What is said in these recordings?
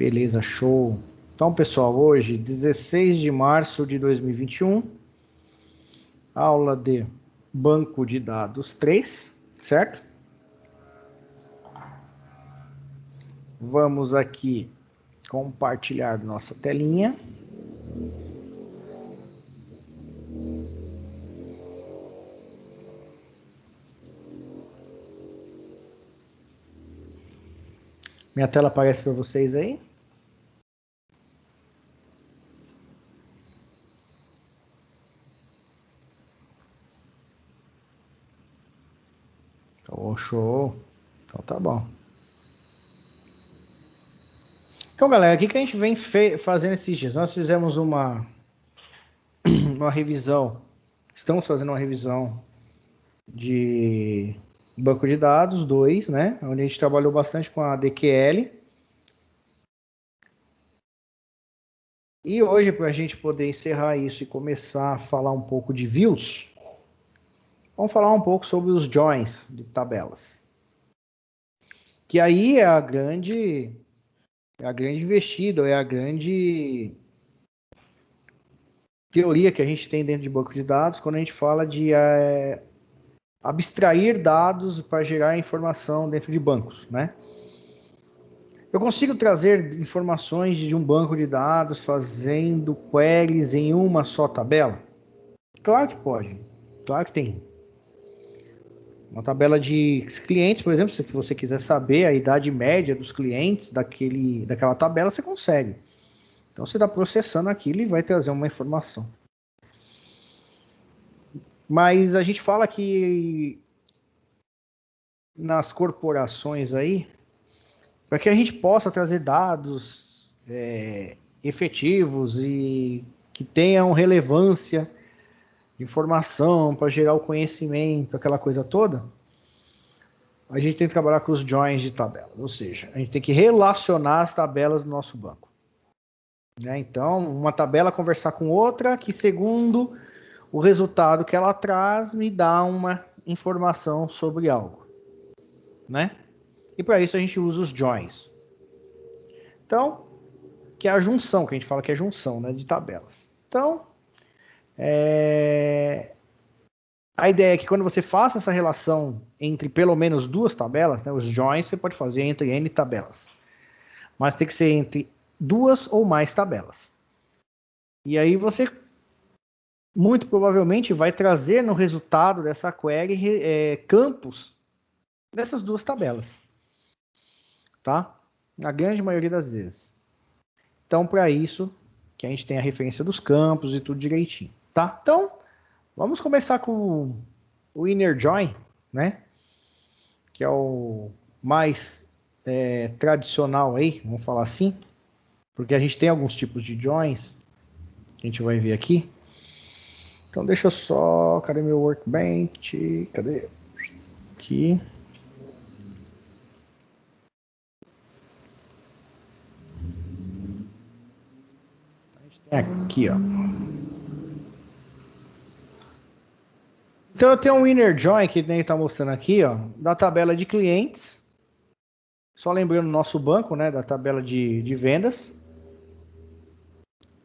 Beleza, show. Então, pessoal, hoje, 16 de março de 2021, aula de banco de dados 3, certo? Vamos aqui compartilhar nossa telinha. Minha tela aparece para vocês aí? Oh, show. Então tá bom. Então, galera, o que a gente vem fazendo esses dias? Nós fizemos uma revisão, estamos fazendo uma revisão de banco de dados 2, né? Onde a gente trabalhou bastante com a DQL. E hoje, para a gente poder encerrar isso e começar a falar um pouco de views, vamos falar um pouco sobre os joins de tabelas. Que aí é a grande investida, é a grande teoria que a gente tem dentro de banco de dados quando a gente fala de abstrair dados para gerar informação dentro de bancos, né? Eu consigo trazer informações de um banco de dados fazendo queries em uma só tabela? Claro que pode. Claro que tem. Uma tabela de clientes, por exemplo, se você quiser saber a idade média dos clientes daquela tabela, você consegue. Então você está processando aquilo e vai trazer uma informação. Mas a gente fala que nas corporações aí, para que a gente possa trazer dados efetivos e que tenham relevância, informação para gerar o conhecimento, aquela coisa toda, a gente tem que trabalhar com os joins de tabela, ou seja, a gente tem que relacionar as tabelas do nosso banco. Né? Então, uma tabela conversar com outra, que segundo o resultado que ela traz, me dá uma informação sobre algo. Né? E para isso a gente usa os joins. Então, que é a junção, que a gente fala que é junção, né, de tabelas. Então, a ideia é que quando você faça essa relação entre pelo menos duas tabelas, né, os joins você pode fazer entre N tabelas. Mas tem que ser entre duas ou mais tabelas. E aí você, muito provavelmente, vai trazer no resultado dessa query campos dessas duas tabelas. Tá? Na grande maioria das vezes. Então, para isso, que a gente tem a referência dos campos e tudo direitinho. Tá? Então, vamos começar com o inner join, né? Que é o mais tradicional aí, vamos falar assim. Porque a gente tem alguns tipos de joins que a gente vai ver aqui. Então deixa eu só... Cadê meu workbench? Cadê? Aqui. A gente tem aqui, ó. Então eu tenho um inner join que nem está mostrando aqui, ó, da tabela de clientes. Só lembrando o nosso banco, né, da tabela de vendas.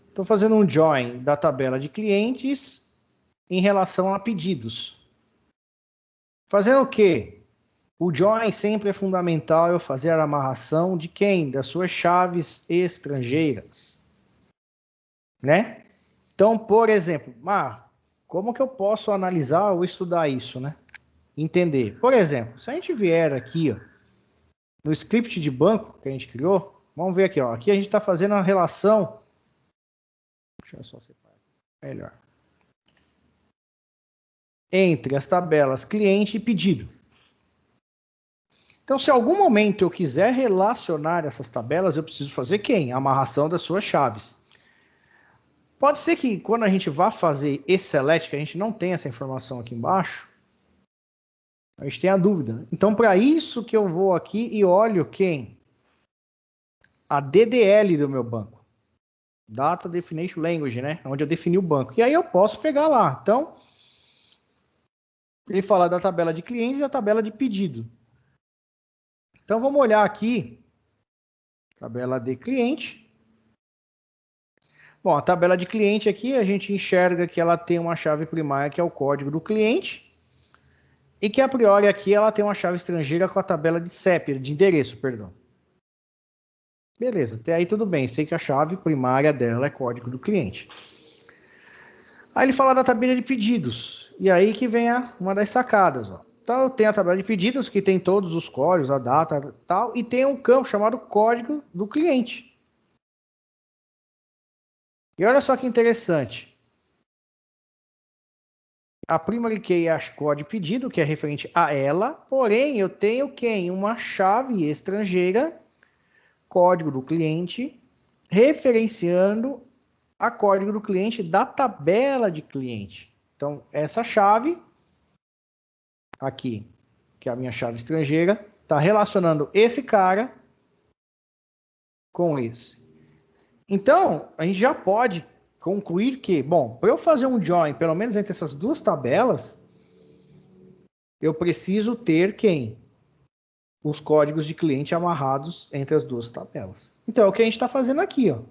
Estou fazendo um join da tabela de clientes em relação a pedidos. Fazendo o quê? O join sempre é fundamental eu fazer a amarração de quem? Das suas chaves estrangeiras. Né? Então, por exemplo, como que eu posso analisar ou estudar isso, né? Entender. Por exemplo, se a gente vier aqui, ó, no script de banco que a gente criou, vamos ver aqui, ó. Aqui a gente está fazendo a relação. Deixa eu só separar melhor. Entre as tabelas cliente e pedido. Então, se em algum momento eu quiser relacionar essas tabelas, eu preciso fazer quem? A amarração das suas chaves. Pode ser que quando a gente vá fazer esse select, que a gente não tem essa informação aqui embaixo, a gente tem a dúvida. Então, para isso que eu vou aqui e olho quem? A DDL do meu banco. Data Definition Language, né? Onde eu defini o banco. E aí eu posso pegar lá. Então, ele fala da tabela de clientes e da tabela de pedido. Então, vamos olhar aqui Tabela de cliente. Bom, a tabela de cliente aqui, a gente enxerga que ela tem uma chave primária, que é o código do cliente, e que a priori aqui ela tem uma chave estrangeira com a tabela de CEP, de endereço, perdão. Beleza, até aí tudo bem, sei que a chave primária dela é código do cliente. Aí ele fala da tabela de pedidos, e aí que vem uma das sacadas, ó. Então tem a tabela de pedidos, que tem todos os códigos, a data e tal, e tem um campo chamado código do cliente. E olha só que interessante. A primary key é a código pedido, que é referente a ela, porém eu tenho quem? Uma chave estrangeira, código do cliente, referenciando a código do cliente da tabela de cliente. Então, essa chave aqui, que é a minha chave estrangeira, está relacionando esse cara com esse. Então, a gente já pode concluir que, bom, para eu fazer um join, pelo menos entre essas duas tabelas, eu preciso ter quem? Os códigos de cliente amarrados entre as duas tabelas. Então, é o que a gente está fazendo aqui, ó.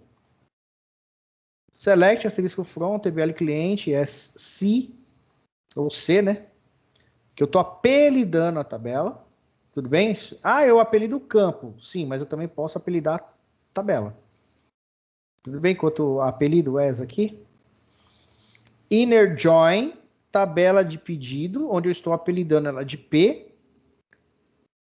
Select asterisco from, TBL cliente, C, ou C, né? Que eu estou apelidando a tabela. Tudo bem? Ah, eu apelido o campo. Sim, mas eu também posso apelidar a tabela. Tudo bem quanto apelido as aqui? Inner join, tabela de pedido, onde eu estou apelidando ela de P.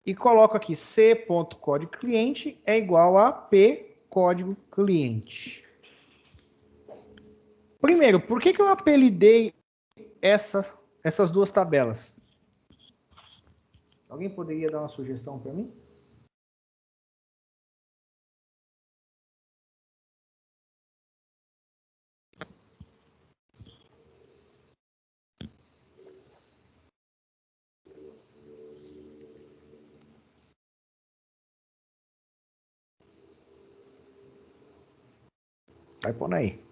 E coloco aqui c.código cliente é igual a p código cliente. Primeiro, por que eu apelidei essas duas tabelas? Alguém poderia dar uma sugestão para mim? Vai pondo aí.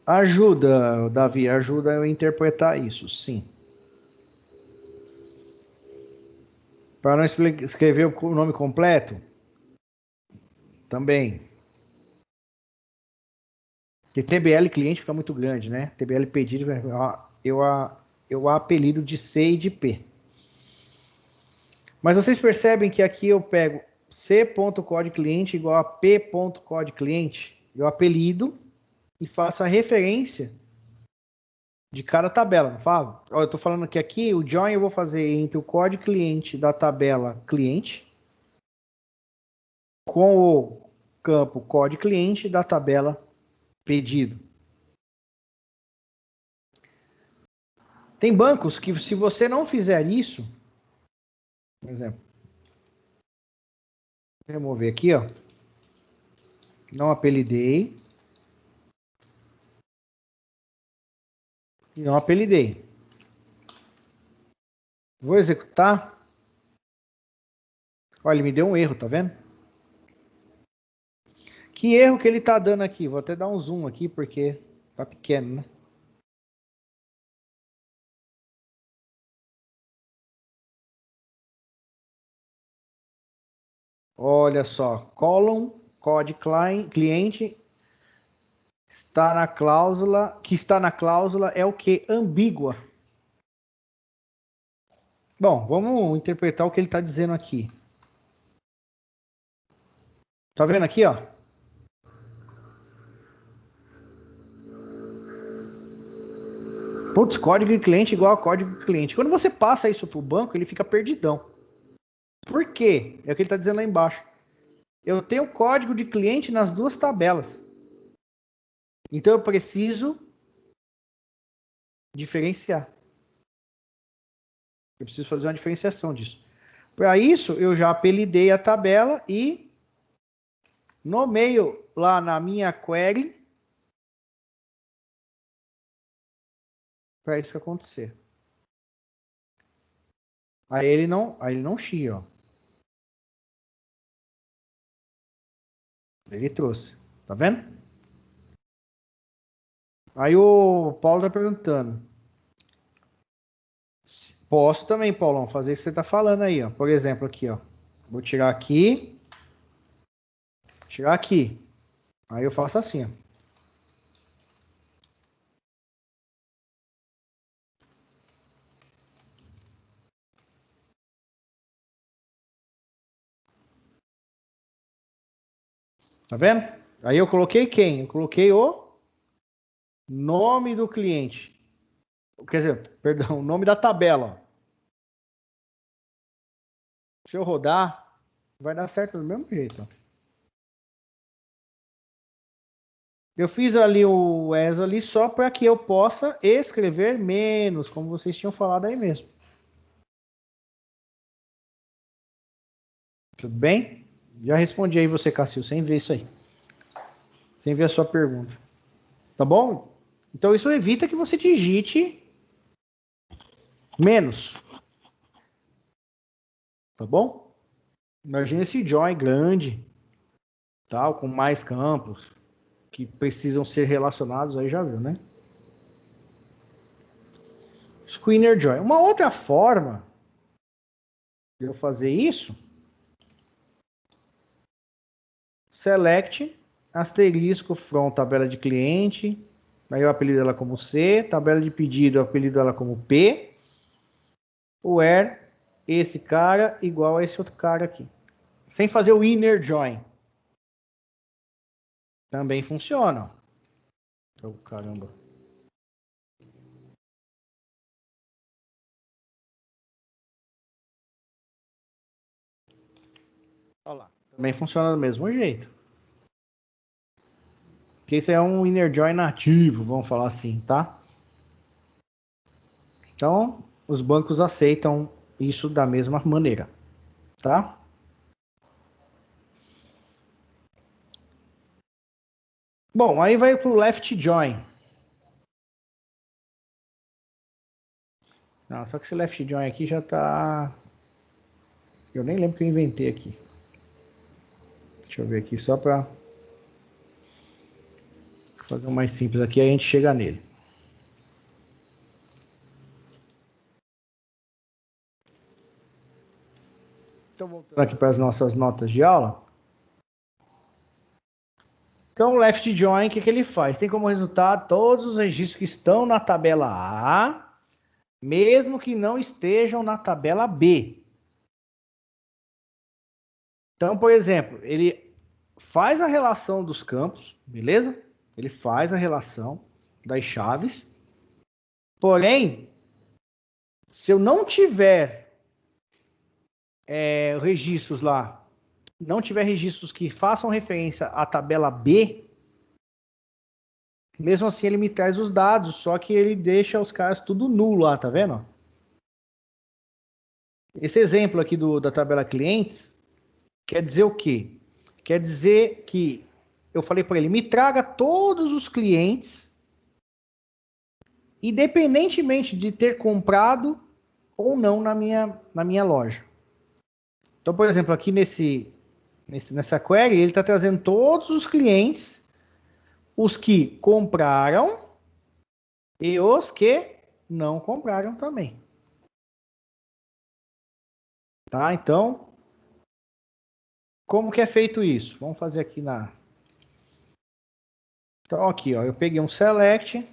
Ajuda, Davi, ajuda eu a interpretar isso, sim. Para não escrever o nome completo, também. Porque TBL cliente fica muito grande, né? TBL pedido, eu apelido de C e de P. Mas vocês percebem que aqui eu pego c.código cliente igual a p.código cliente. Eu apelido e faço a referência de cada tabela, não falo? Ó, eu estou falando que aqui o join eu vou fazer entre o código cliente da tabela cliente com o campo código cliente da tabela pedido. Tem bancos que, se você não fizer isso, por exemplo, vou remover aqui, ó, não apelidei e não apelidei. Vou executar. Olha, ele me deu um erro, tá vendo? Que erro que ele tá dando aqui? Vou até dar um zoom aqui porque tá pequeno, né? Olha só, column, código cliente está na cláusula, que está na cláusula é o que? Ambígua. Bom, vamos interpretar o que ele está dizendo aqui. Tá vendo aqui, ó? Putz, código de cliente igual a código de cliente. Quando você passa isso para o banco, ele fica perdidão. Por quê? É o que ele está dizendo lá embaixo. Eu tenho código de cliente nas duas tabelas. Então eu preciso diferenciar. Eu preciso fazer uma diferenciação disso. Para isso, eu já apelidei a tabela e nomeio lá na minha query para isso acontecer. Aí ele não chia, ó. Ele trouxe. Tá vendo? Aí o Paulo tá perguntando. Posso também, Paulão, fazer isso que você tá falando aí, ó. Por exemplo, aqui, ó. Vou tirar aqui Chegar aqui. Aí eu faço assim, ó. Tá vendo? Aí eu coloquei quem? Eu coloquei o nome do cliente. Quer dizer, perdão, o nome da tabela. Ó. Se eu rodar, vai dar certo do mesmo jeito. Ó. Eu fiz ali o ES ali só para que eu possa escrever menos, como vocês tinham falado aí mesmo. Tudo bem? Já respondi aí você, Cássio, sem ver isso aí. Sem ver a sua pergunta. Tá bom? Então isso evita que você digite menos. Tá bom? Imagina esse join grande, tal, com mais campos que precisam ser relacionados, aí já viu, né? Squeener join. Uma outra forma de eu fazer isso, select asterisco from tabela de cliente, aí eu apelido ela como C, tabela de pedido eu apelido ela como P, where esse cara igual a esse outro cara aqui. Sem fazer o inner join. Também funciona. Oh, caramba. Olha lá. Também funciona do mesmo jeito. Que esse é um inner join nativo, vamos falar assim, tá? Então, os bancos aceitam isso da mesma maneira, tá? Bom, aí vai para o left join. Não, só que esse left join aqui já tá... Eu nem lembro que eu inventei aqui. Deixa eu ver aqui só para fazer um mais simples aqui, aí a gente chega nele. Então, voltando aqui para as nossas notas de aula. Então, o left join, o que ele faz? Tem como resultado todos os registros que estão na tabela A, mesmo que não estejam na tabela B. Então, por exemplo, ele faz a relação dos campos, beleza? Ele faz a relação das chaves. Porém, se eu não tiver registros lá, não tiver registros que façam referência à tabela B, mesmo assim ele me traz os dados, só que ele deixa os caras tudo nulo lá, tá vendo? Esse exemplo aqui da tabela clientes quer dizer o quê? Quer dizer que eu falei para ele, me traga todos os clientes, independentemente de ter comprado ou não na minha loja. Então, por exemplo, aqui nessa query, ele está trazendo todos os clientes, os que compraram e os que não compraram também. Tá? Então, como que é feito isso? Vamos fazer aqui na... Então, aqui, ó, eu peguei um select,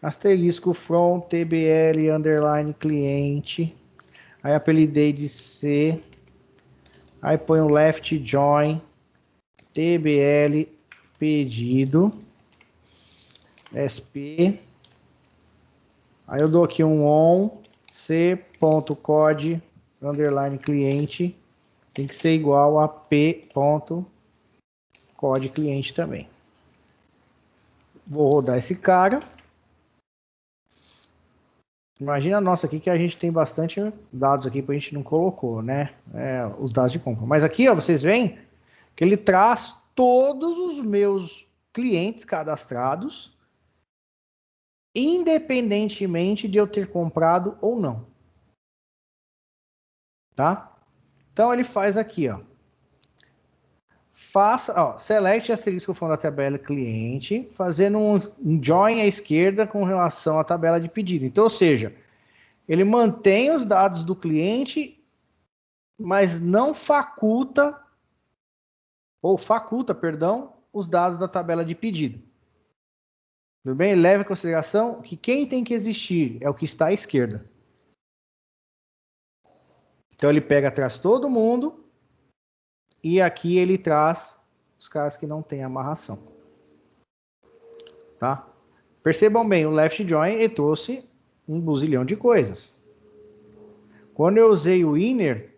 asterisco from tbl underline cliente, aí apelidei de C, aí põe um left join, tbl pedido, sp, aí eu dou aqui um on, c.code underline cliente, tem que ser igual a p.code cliente também. Vou rodar esse cara. Imagina a nossa aqui que a gente tem bastante dados aqui, para a gente não colocou, né? Os dados de compra. Mas aqui, ó, vocês veem que ele traz todos os meus clientes cadastrados, independentemente de eu ter comprado ou não. Tá? Então ele faz aqui, ó. Faça, ó, select asterisco from da tabela cliente, fazendo um join à esquerda com relação à tabela de pedido. Então, ou seja, ele mantém os dados do cliente, mas não faculta ou faculta, perdão, os dados da tabela de pedido. Tudo bem? Ele leva em consideração que quem tem que existir é o que está à esquerda. Então ele pega, traz todo mundo, e aqui ele traz os caras que não têm amarração. Tá? Percebam bem, o left join ele trouxe um buzilhão de coisas. Quando eu usei o inner,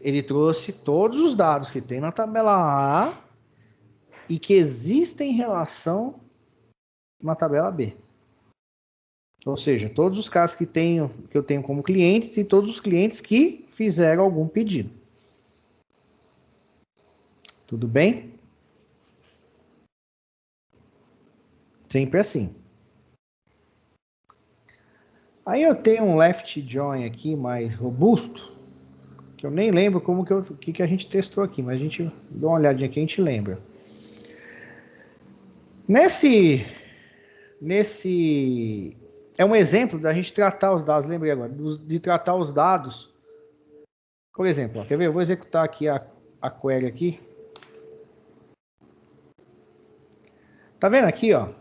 ele trouxe todos os dados que tem na tabela A e que existem em relação na tabela B. Ou seja, todos os casos que eu tenho como clientes e todos os clientes que fizeram algum pedido. Tudo bem? Sempre assim. Aí eu tenho um left join aqui mais robusto, que eu nem lembro como que a gente testou aqui, mas a gente dá uma olhadinha aqui, a gente lembra. Nesse é um exemplo da gente tratar os dados, lembrei agora, de tratar os dados. Por exemplo, ó, quer ver? Eu vou executar aqui a query aqui. Tá vendo aqui, ó?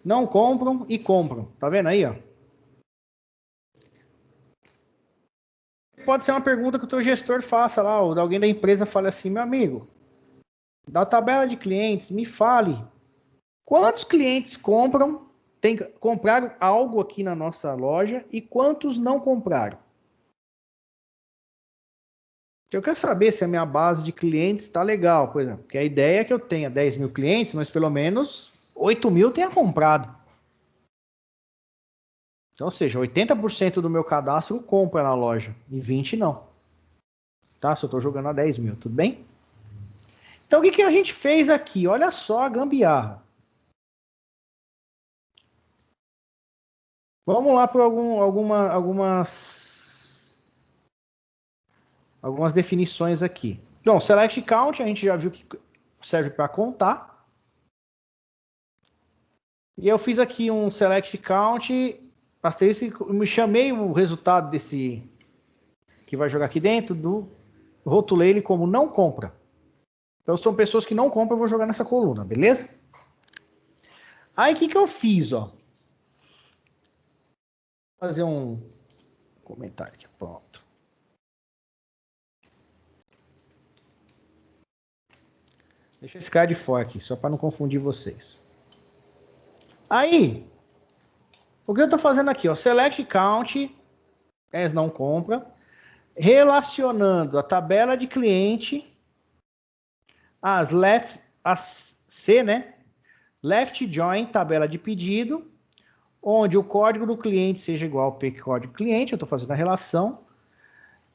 Não compram e compram. Tá vendo aí, ó? Pode ser uma pergunta que o teu gestor faça lá, ou alguém da empresa fale assim, meu amigo, da tabela de clientes, me fale quantos clientes compraram algo aqui na nossa loja e quantos não compraram. Eu quero saber se a minha base de clientes está legal, por exemplo, porque a ideia é que eu tenha 10 mil clientes, mas pelo menos 8 mil tenha comprado. Então, ou seja, 80% do meu cadastro compra na loja e 20% não. Tá? Se eu estou jogando a 10 mil, tudo bem? Então, o que a gente fez aqui? Olha só a gambiarra. Vamos lá para algumas definições aqui. Bom, select count, a gente já viu que serve para contar. E eu fiz aqui um select count, asterisco, me chamei o resultado desse que vai jogar aqui dentro, rotulei ele como não compra. Então são pessoas que não compram, eu vou jogar nessa coluna, beleza? Aí o que eu fiz, ó? Vou fazer um comentário aqui, pronto. Deixa esse cara de fora aqui, só para não confundir vocês. Aí, o que eu estou fazendo aqui, ó? Select count, as não compra, relacionando a tabela de cliente, as C, né? Left join, tabela de pedido, onde o código do cliente seja igual ao código cliente, eu estou fazendo a relação,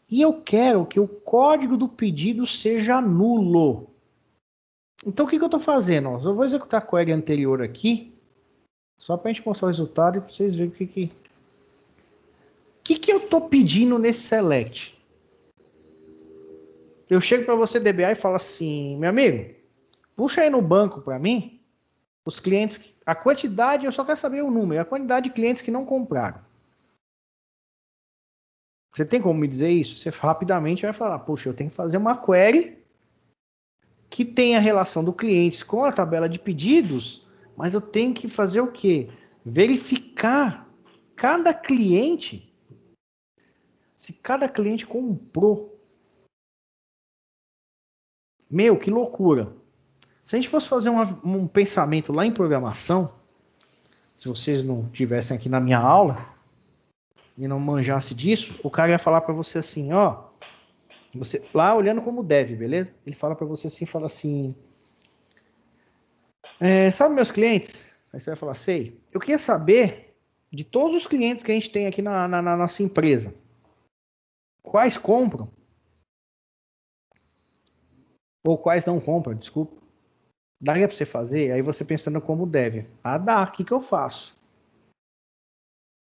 e eu quero que o código do pedido seja nulo. Então, o que eu estou fazendo? Eu vou executar a query anterior aqui, só para a gente mostrar o resultado e para vocês verem o que eu estou pedindo nesse select. Eu chego para você, DBA, e falo assim, meu amigo, puxa aí no banco para mim os clientes, a quantidade, eu só quero saber o número, a quantidade de clientes que não compraram. Você tem como me dizer isso? Você rapidamente vai falar, puxa, eu tenho que fazer uma query que tenha a relação do cliente com a tabela de pedidos, mas eu tenho que fazer o quê? Verificar cada cliente, se cada cliente comprou. Meu, que loucura. Se a gente fosse fazer um pensamento lá em programação, se vocês não tivessem aqui na minha aula e não manjasse disso, o cara ia falar para você assim, ó, você lá olhando como dev, beleza? Ele fala para você assim, fala assim, sabe meus clientes? Aí você vai falar, sei. Eu queria saber de todos os clientes que a gente tem aqui na nossa empresa, quais compram ou quais não compram, desculpa. Daria para você fazer? Aí você pensando como deve. Ah, dá. O que eu faço?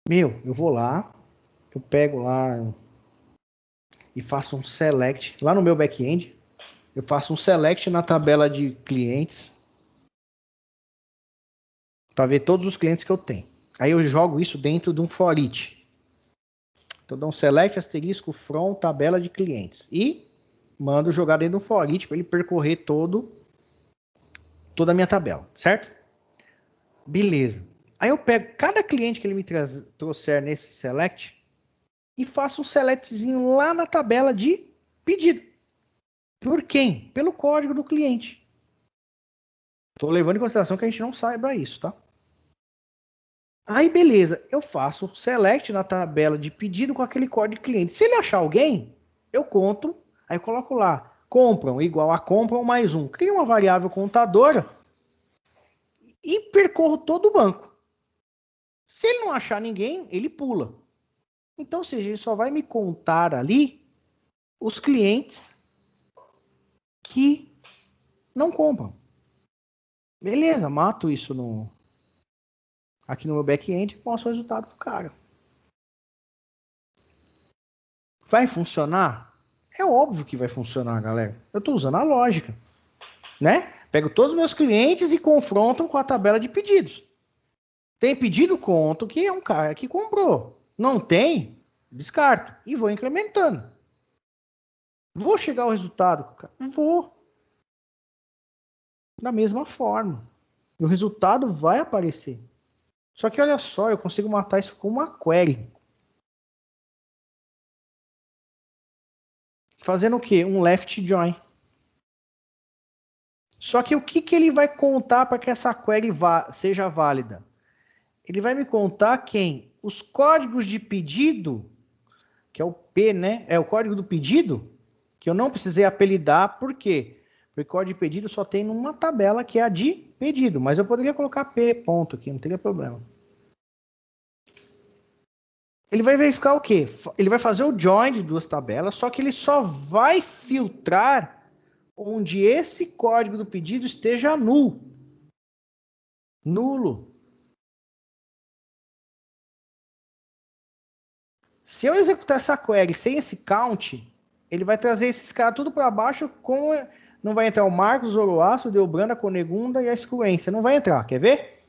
Meu, eu vou lá, eu pego lá e faço um select. Lá no meu back-end, eu faço um select na tabela de clientes para ver todos os clientes que eu tenho. Aí eu jogo isso dentro de um for each. Então dou um select asterisco from tabela de clientes e mando jogar dentro de um for each para ele percorrer toda a minha tabela, certo? Beleza. Aí eu pego cada cliente que ele me trouxer nesse select e faço um selectzinho lá na tabela de pedido. Por quem? Pelo código do cliente. Estou levando em consideração que a gente não saiba isso, tá? Aí, beleza. Eu faço um select na tabela de pedido com aquele código de cliente. Se ele achar alguém, eu conto. Aí eu coloco lá. Compram igual a compram mais um. Crio uma variável contadora e percorro todo o banco. Se ele não achar ninguém, ele pula. Então, ou seja, ele só vai me contar ali os clientes que não compram. Beleza, mato isso aqui no meu back-end e mostro o resultado pro cara. Vai funcionar? É óbvio que vai funcionar, galera. Eu estou usando a lógica, né? Pego todos os meus clientes e confronto com a tabela de pedidos. Tem pedido, conto que é um cara que comprou. Não tem? Descarto. E vou incrementando. Vou chegar ao resultado? Vou. Da mesma forma. O resultado vai aparecer. Só que olha só, eu consigo matar isso com uma query. Fazendo o quê? Um left join. Só que o que ele vai contar para que essa query seja válida? Ele vai me contar quem? Os códigos de pedido, que é o P, né? É o código do pedido, que eu não precisei apelidar, por quê? Porque o código de pedido só tem numa tabela que é a de pedido, mas eu poderia colocar P, ponto aqui, não teria problema. Ele vai verificar o quê? Ele vai fazer o join de duas tabelas, só que ele só vai filtrar onde esse código do pedido esteja nulo. Se eu executar essa query sem esse count, ele vai trazer esses caras tudo para baixo, não vai entrar o Marcos, o Zoroastro, o Delbranda, a Conegunda e a excluência. Não vai entrar, quer ver?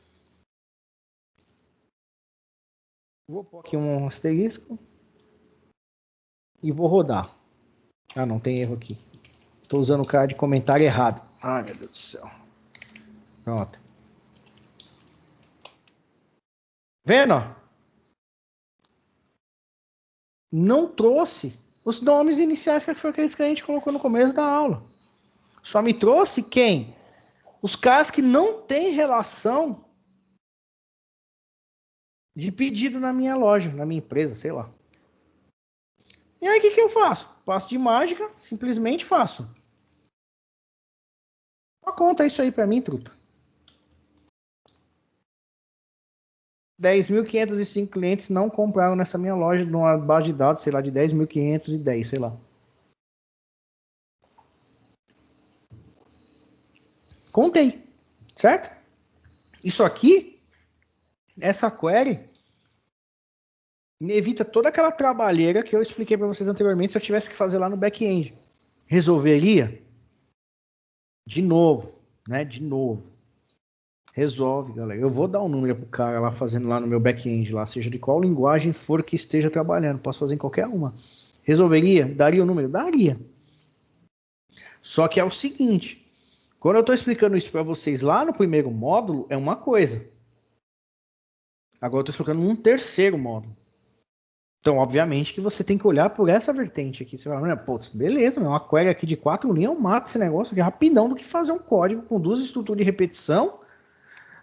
Vou pôr aqui um asterisco e vou rodar. Ah, não, tem erro aqui. Estou usando o cara de comentário errado. Ai, meu Deus do céu. Pronto. Vendo? Não trouxe os nomes iniciais que foi aqueles que a gente colocou no começo da aula. Só me trouxe quem? Os caras que não têm relação de pedido na minha loja, na minha empresa, sei lá. E aí, o que eu faço? Passo de mágica, simplesmente faço. Conta isso aí para mim, truta. 10.505 clientes não compraram nessa minha loja, numa base de dados, sei lá, de 10.510, sei lá. Contei, certo? Isso aqui, essa query, me evita toda aquela trabalheira que eu expliquei para vocês anteriormente se eu tivesse que fazer lá no back-end. Resolveria? De novo, né? De novo. Resolve, galera. Eu vou dar um número pro cara lá fazendo lá no meu back-end, lá, seja de qual linguagem for que esteja trabalhando. Posso fazer em qualquer uma. Resolveria? Daria o número? Daria. Só que é o seguinte, quando eu estou explicando isso para vocês lá no primeiro módulo, é uma coisa. Agora eu estou explicando num terceiro módulo. Então, obviamente, que você tem que olhar por essa vertente aqui. Você fala, putz, beleza, uma query aqui de 4 linhas, eu mato esse negócio aqui rapidão do que fazer um código com duas estruturas de repetição.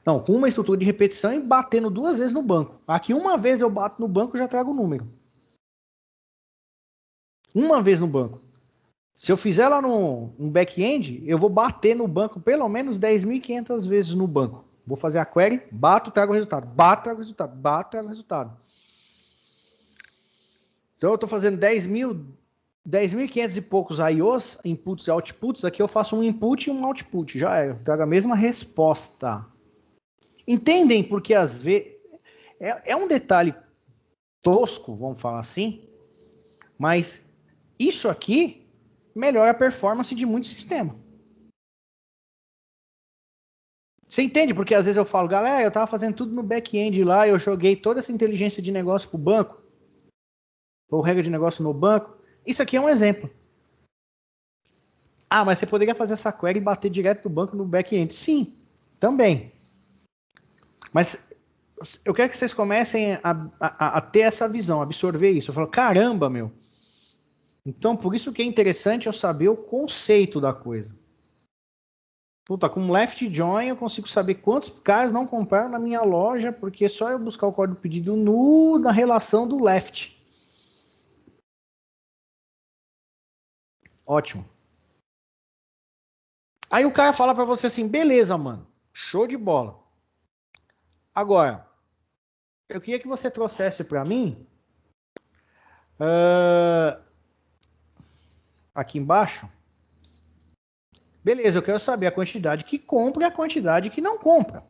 Não, com uma estrutura de repetição e batendo 2 vezes no banco. Aqui, uma vez eu bato no banco, já trago o número. Uma vez no banco. Se eu fizer lá no back-end, eu vou bater no banco pelo menos 10.500 vezes no banco. Vou fazer a query, bato, trago o resultado. Bato, trago o resultado. Bato, trago o resultado. Então eu estou fazendo 10.500 e poucos IOs, inputs e outputs. Aqui eu faço um input e um output. Já é, eu trago a mesma resposta. Entendem? Porque às vezes é um detalhe tosco, vamos falar assim, mas isso aqui melhora a performance de muito sistema. Você entende? Porque às vezes eu falo, galera, eu tava fazendo tudo no back-end lá, eu joguei toda essa inteligência de negócio pro banco, ou regra de negócio no banco. Isso aqui é um exemplo. Ah, mas você poderia fazer essa query e bater direto do banco no back-end. Sim, também. Mas eu quero que vocês comecem a ter essa visão, absorver isso. Eu falo, caramba, meu. Então, por isso que é interessante eu saber o conceito da coisa. Puta, com left join eu consigo saber quantos caras não compraram na minha loja, porque é só eu buscar o código pedido na relação do left. Ótimo. Aí o cara fala para você assim, beleza, mano, show de bola. Agora, eu queria que você trouxesse para mim aqui embaixo. Beleza, eu quero saber a quantidade que compra e a quantidade que não compra.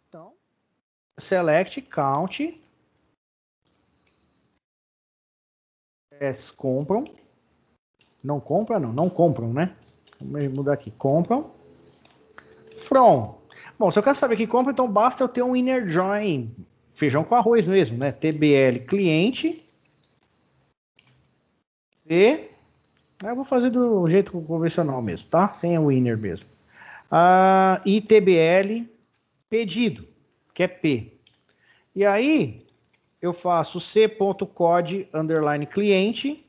Então, select count as compram. Não compra, não compram, né? Vamos mudar aqui. Compram. From. Bom, se eu quero saber que compra, então basta eu ter um inner join. Feijão com arroz mesmo, né? TBL cliente. C. Eu vou fazer do jeito convencional mesmo, tá? Sem o inner mesmo. E TBL pedido, que é P. E aí, eu faço c.code underline cliente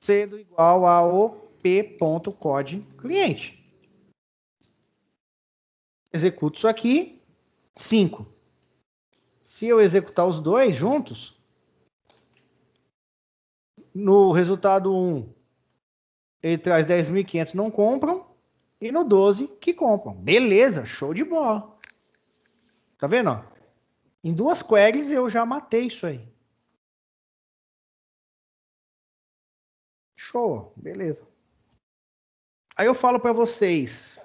sendo igual ao p.code cliente. Executo isso aqui, 5. Se eu executar os dois juntos, no resultado 1, ele traz 10.500 não compram, e no 12 que compram. Beleza, show de bola. Tá vendo? Ó? Em 2 queries eu já matei isso aí. Show, beleza. Aí eu falo para vocês.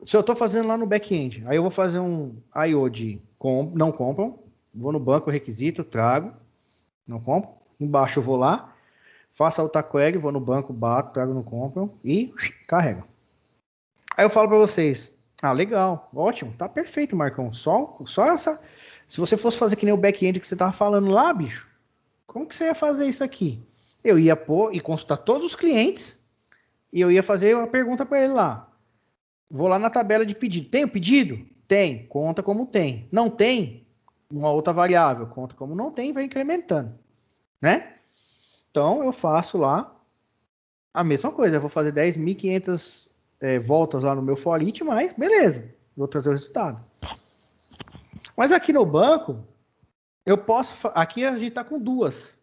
Se eu estou fazendo lá no back-end, aí eu vou fazer um I/O de não compram, vou no banco, requisito, trago, não compram. Embaixo eu vou lá, faço a outra query, vou no banco, bato, trago, não compram e carrega. Aí eu falo para vocês, legal, ótimo, tá perfeito, Marcão. Só essa. Se você fosse fazer que nem o back-end que você tava falando lá, bicho, como que você ia fazer isso aqui? Eu ia pôr e consultar todos os clientes e eu ia fazer uma pergunta para ele lá. Vou lá na tabela de pedido. Tem o pedido? Tem. Conta como tem. Não tem? Uma outra variável. Conta como não tem, vai incrementando. Né? Então, eu faço lá a mesma coisa. Eu vou fazer 10.500 voltas lá no meu for each, mas beleza. Vou trazer o resultado. Mas aqui no banco, eu posso... Aqui a gente está com 2.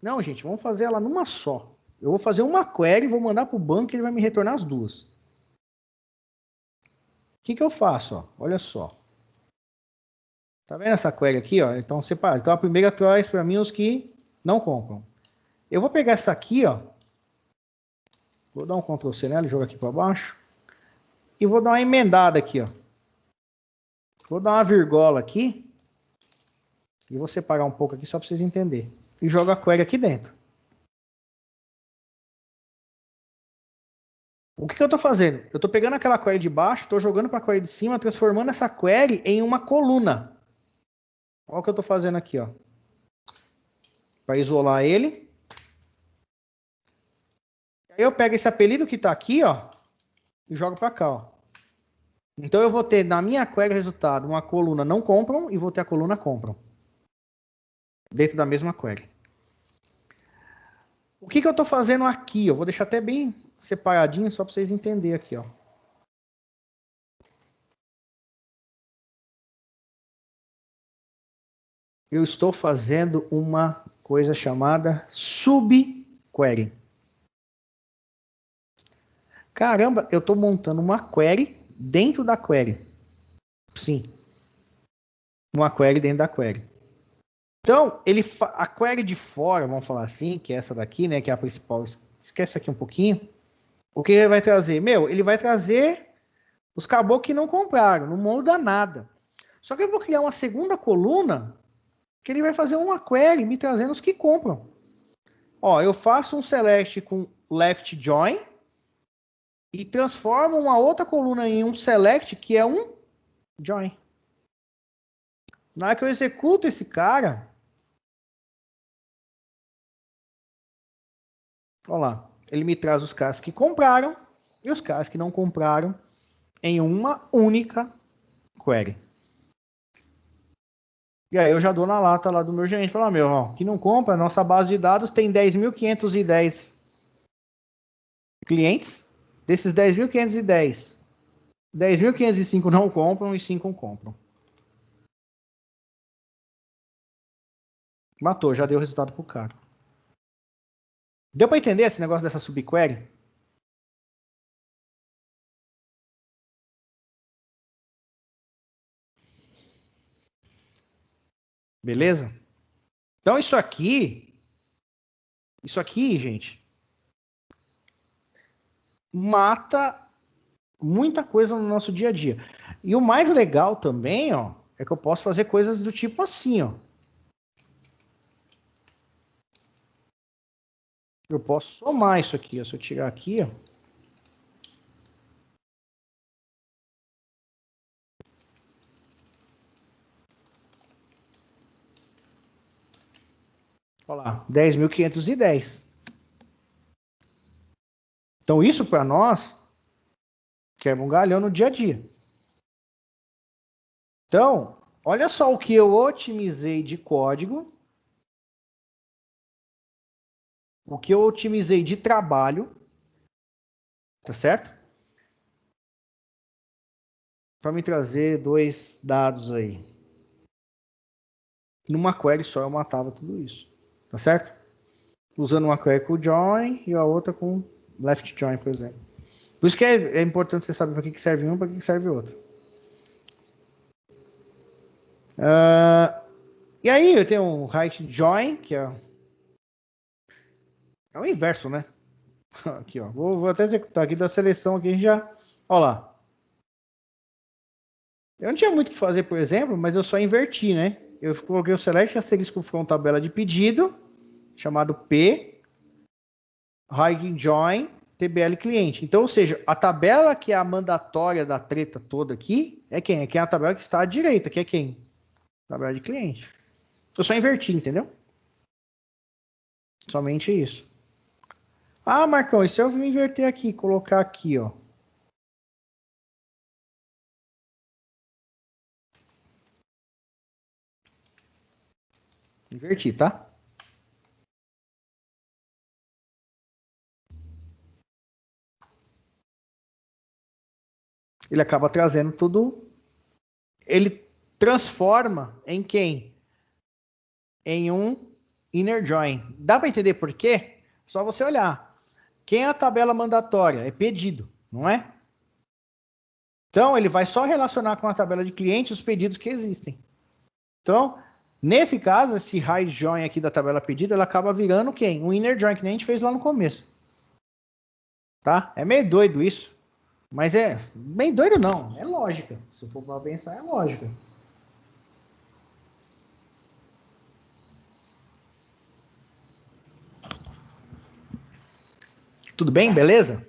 Não, gente, vamos fazer ela numa só. Eu vou fazer uma query, vou mandar para o banco e ele vai me retornar as 2. O que eu faço? Ó? Olha só. Tá vendo essa query aqui? Ó? Então, separa. Então, a primeira traz para mim os que não compram. Eu vou pegar essa aqui, ó. Vou dar um Ctrl C nela e jogar aqui para baixo. E vou dar uma emendada aqui, ó. Vou dar uma virgola aqui. E vou separar um pouco aqui só para vocês entenderem. E jogo a query aqui dentro. O que eu estou fazendo? Eu estou pegando aquela query de baixo, estou jogando para a query de cima, transformando essa query em uma coluna. Olha o que eu estou fazendo aqui, ó. Para isolar ele. Aí eu pego esse apelido que está aqui, ó, e jogo para cá, ó. Então eu vou ter na minha query resultado uma coluna não compram e vou ter a coluna compram. Dentro da mesma query. O que eu estou fazendo aqui? Eu vou deixar até bem separadinho só para vocês entenderem aqui, ó. Eu estou fazendo uma coisa chamada subquery. Caramba, eu estou montando uma query dentro da query. Sim. Uma query dentro da query. Então, a query de fora, vamos falar assim, que é essa daqui, né, que é a principal. Esquece aqui um pouquinho. O que ele vai trazer? Ele vai trazer os caboclos que não compraram, não muda nada. Só que eu vou criar uma segunda coluna que ele vai fazer uma query me trazendo os que compram. Ó, eu faço um select com left join e transformo uma outra coluna em um select que é um join. Na hora que eu executo esse cara, olha lá, ele me traz os caras que compraram e os caras que não compraram em uma única query. E aí eu já dou na lata lá do meu gerente, falar, meu, ó, que não compra, nossa base de dados tem 10.510 clientes, desses 10.510, 10.505 não compram e 5 compram. Matou, já deu resultado pro cara. Deu para entender esse negócio dessa subquery? Beleza? Então isso aqui, gente, mata muita coisa no nosso dia a dia. E o mais legal também, ó, é que eu posso fazer coisas do tipo assim, ó. Eu posso somar isso aqui, ó. Se eu tirar aqui, ó. Olha lá, 10.510. Então isso para nós quebra um galhão no dia a dia. Então, olha só o que eu otimizei de código, o que eu otimizei de trabalho, tá certo? Para me trazer dois dados aí. Numa query só eu matava tudo isso, tá certo? Usando uma query com join e a outra com left join, por exemplo. Por isso que é importante você saber para que serve um e para que serve o outro. E aí eu tenho um right join, que é o inverso, né? Aqui, ó. Vou até executar aqui da seleção aqui, a gente já. Olha lá. Eu não tinha muito o que fazer, por exemplo, mas eu só inverti, né? Eu coloquei o select asterisco from tabela de pedido, chamado P, hide join, TBL cliente. Então, ou seja, a tabela que é a mandatória da treta toda aqui é quem? É quem é a tabela que está à direita, que é quem? Tabela de cliente. Eu só inverti, entendeu? Somente isso. Ah, Marcão, e se eu inverter aqui, colocar aqui, ó. Inverti, tá? Ele acaba trazendo tudo. Ele transforma em quem? Em um inner join. Dá para entender por quê? Só você olhar. Quem é a tabela mandatória? É pedido, não é? Então, ele vai só relacionar com a tabela de cliente os pedidos que existem. Então, nesse caso, esse hide join aqui da tabela pedido, ela acaba virando quem? Um inner join, que nem a gente fez lá no começo. Tá? É meio doido isso. Mas é bem doido não, é lógica. Se for para pensar, é lógica. Tudo bem? Beleza?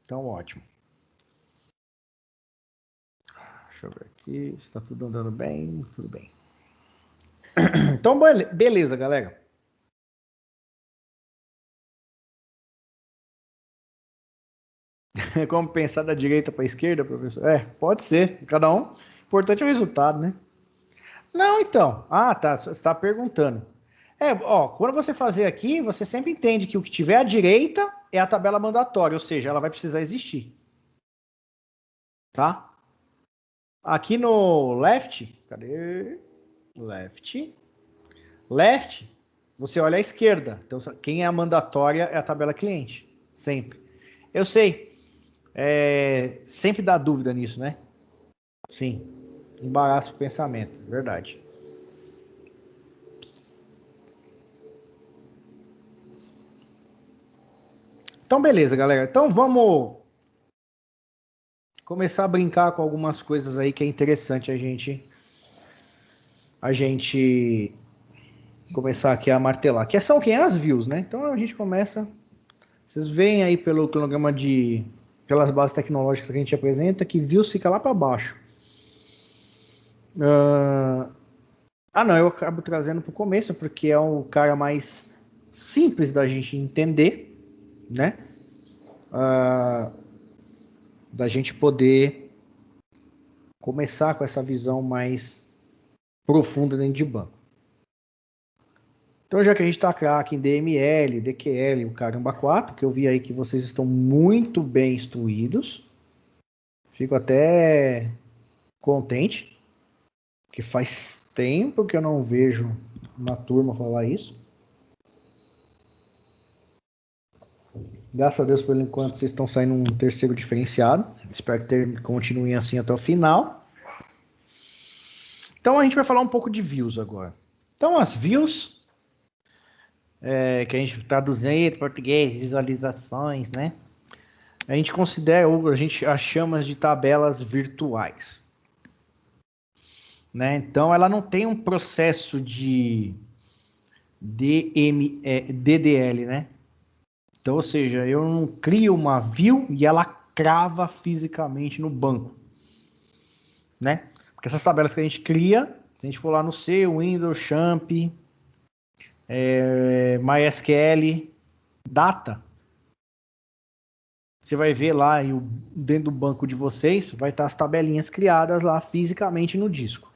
Então, ótimo. Deixa eu ver aqui, está tudo andando bem, tudo bem. Então, beleza, galera. É como pensar da direita para a esquerda, professor? É, pode ser, cada um. O importante é o resultado, né? Não, então. Ah, tá. Você está perguntando. É, ó, quando você fazer aqui, você sempre entende que o que tiver à direita é a tabela mandatória, ou seja, ela vai precisar existir. Tá? Aqui no left, cadê? Left. Left, você olha à esquerda. Então, quem é a mandatória é a tabela cliente. Sempre. Eu sei. Sempre dá dúvida nisso, né? Sim. Embaraço o pensamento. Verdade. Então, beleza, galera. Então, vamos começar a brincar com algumas coisas aí que é interessante a gente começar aqui a martelar. Que são quem? As views, né? Então a gente começa. Vocês veem aí pelo cronograma pelas bases tecnológicas que a gente apresenta, que views fica lá para baixo. Não, eu acabo trazendo para o começo, porque é o cara mais simples da gente entender, né? Da gente poder começar com essa visão mais profunda dentro de banco. Então, já que a gente está craque em DML, DQL, o caramba 4, que eu vi aí que vocês estão muito bem instruídos, fico até contente, que faz tempo que eu não vejo uma turma falar isso. Graças a Deus, por enquanto, vocês estão saindo um terceiro diferenciado. Espero que continuem assim até o final. Então, a gente vai falar um pouco de views agora. Então, as views, que a gente traduzindo em português, visualizações, né? A gente considera, ou a gente as chama de tabelas virtuais. Né? Então, ela não tem um processo de DDL, né? Então, ou seja, eu não crio uma view e ela crava fisicamente no banco, né? Porque essas tabelas que a gente cria, se a gente for lá no C, Windows, Champ, MySQL, Data, você vai ver lá dentro do banco de vocês, vai estar as tabelinhas criadas lá fisicamente no disco.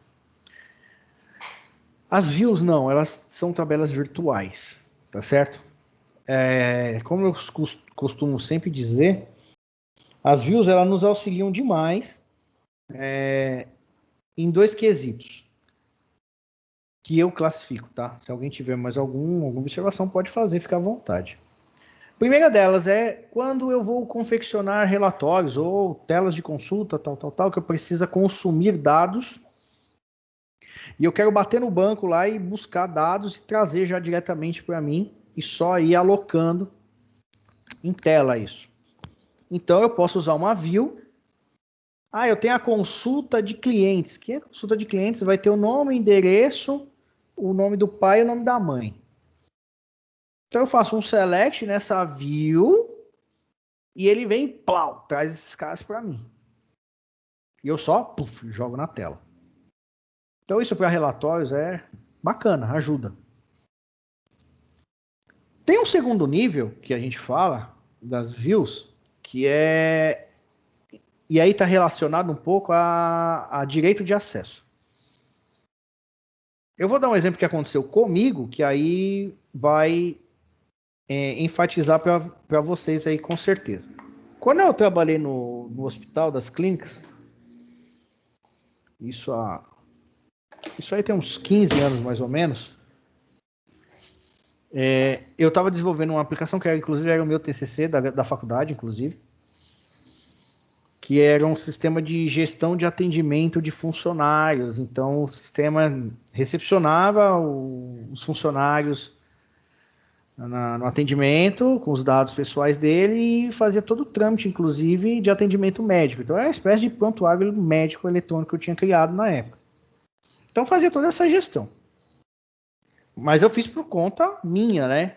As views não, elas são tabelas virtuais, tá certo? Como eu costumo sempre dizer, as views elas nos auxiliam demais em dois quesitos que eu classifico, tá? Se alguém tiver mais alguma observação, pode fazer, fica à vontade. A primeira delas é quando eu vou confeccionar relatórios ou telas de consulta, tal, que eu preciso consumir dados e eu quero bater no banco lá e buscar dados e trazer já diretamente para mim e só ir alocando em tela isso. Então eu posso usar uma view. Eu tenho a consulta de clientes. Que a consulta de clientes vai ter o nome, o endereço, o nome do pai e o nome da mãe. Então eu faço um select nessa view e ele vem, plau, traz esses caras para mim. E eu só, jogo na tela. Então isso para relatórios é bacana, ajuda. Tem um segundo nível que a gente fala das views, que é... E aí está relacionado um pouco a direito de acesso. Eu vou dar um exemplo que aconteceu comigo, que aí vai enfatizar para vocês aí com certeza. Quando eu trabalhei no Hospital das Clínicas, isso aí tem uns 15 anos mais ou menos, eu estava desenvolvendo uma aplicação que inclusive era o meu TCC da faculdade, inclusive, que era um sistema de gestão de atendimento de funcionários. Então, o sistema recepcionava os funcionários no atendimento, com os dados pessoais dele, e fazia todo o trâmite, inclusive, de atendimento médico. Então, é uma espécie de prontuário médico eletrônico que eu tinha criado na época. Então, fazia toda essa gestão. Mas eu fiz por conta minha, né?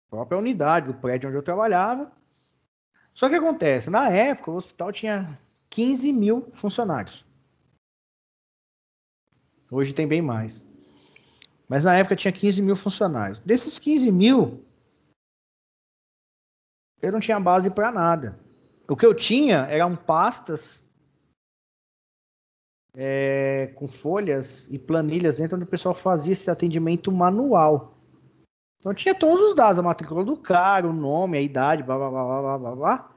Própria unidade, do prédio onde eu trabalhava. Só que acontece, na época, o hospital tinha 15 mil funcionários. Hoje tem bem mais. Mas na época tinha 15 mil funcionários. Desses 15 mil, eu não tinha base para nada. O que eu tinha eram pastas com folhas e planilhas dentro onde o pessoal fazia esse atendimento manual. Então tinha todos os dados, a matrícula do cara, o nome, a idade, blá, blá, blá, blá, blá, blá.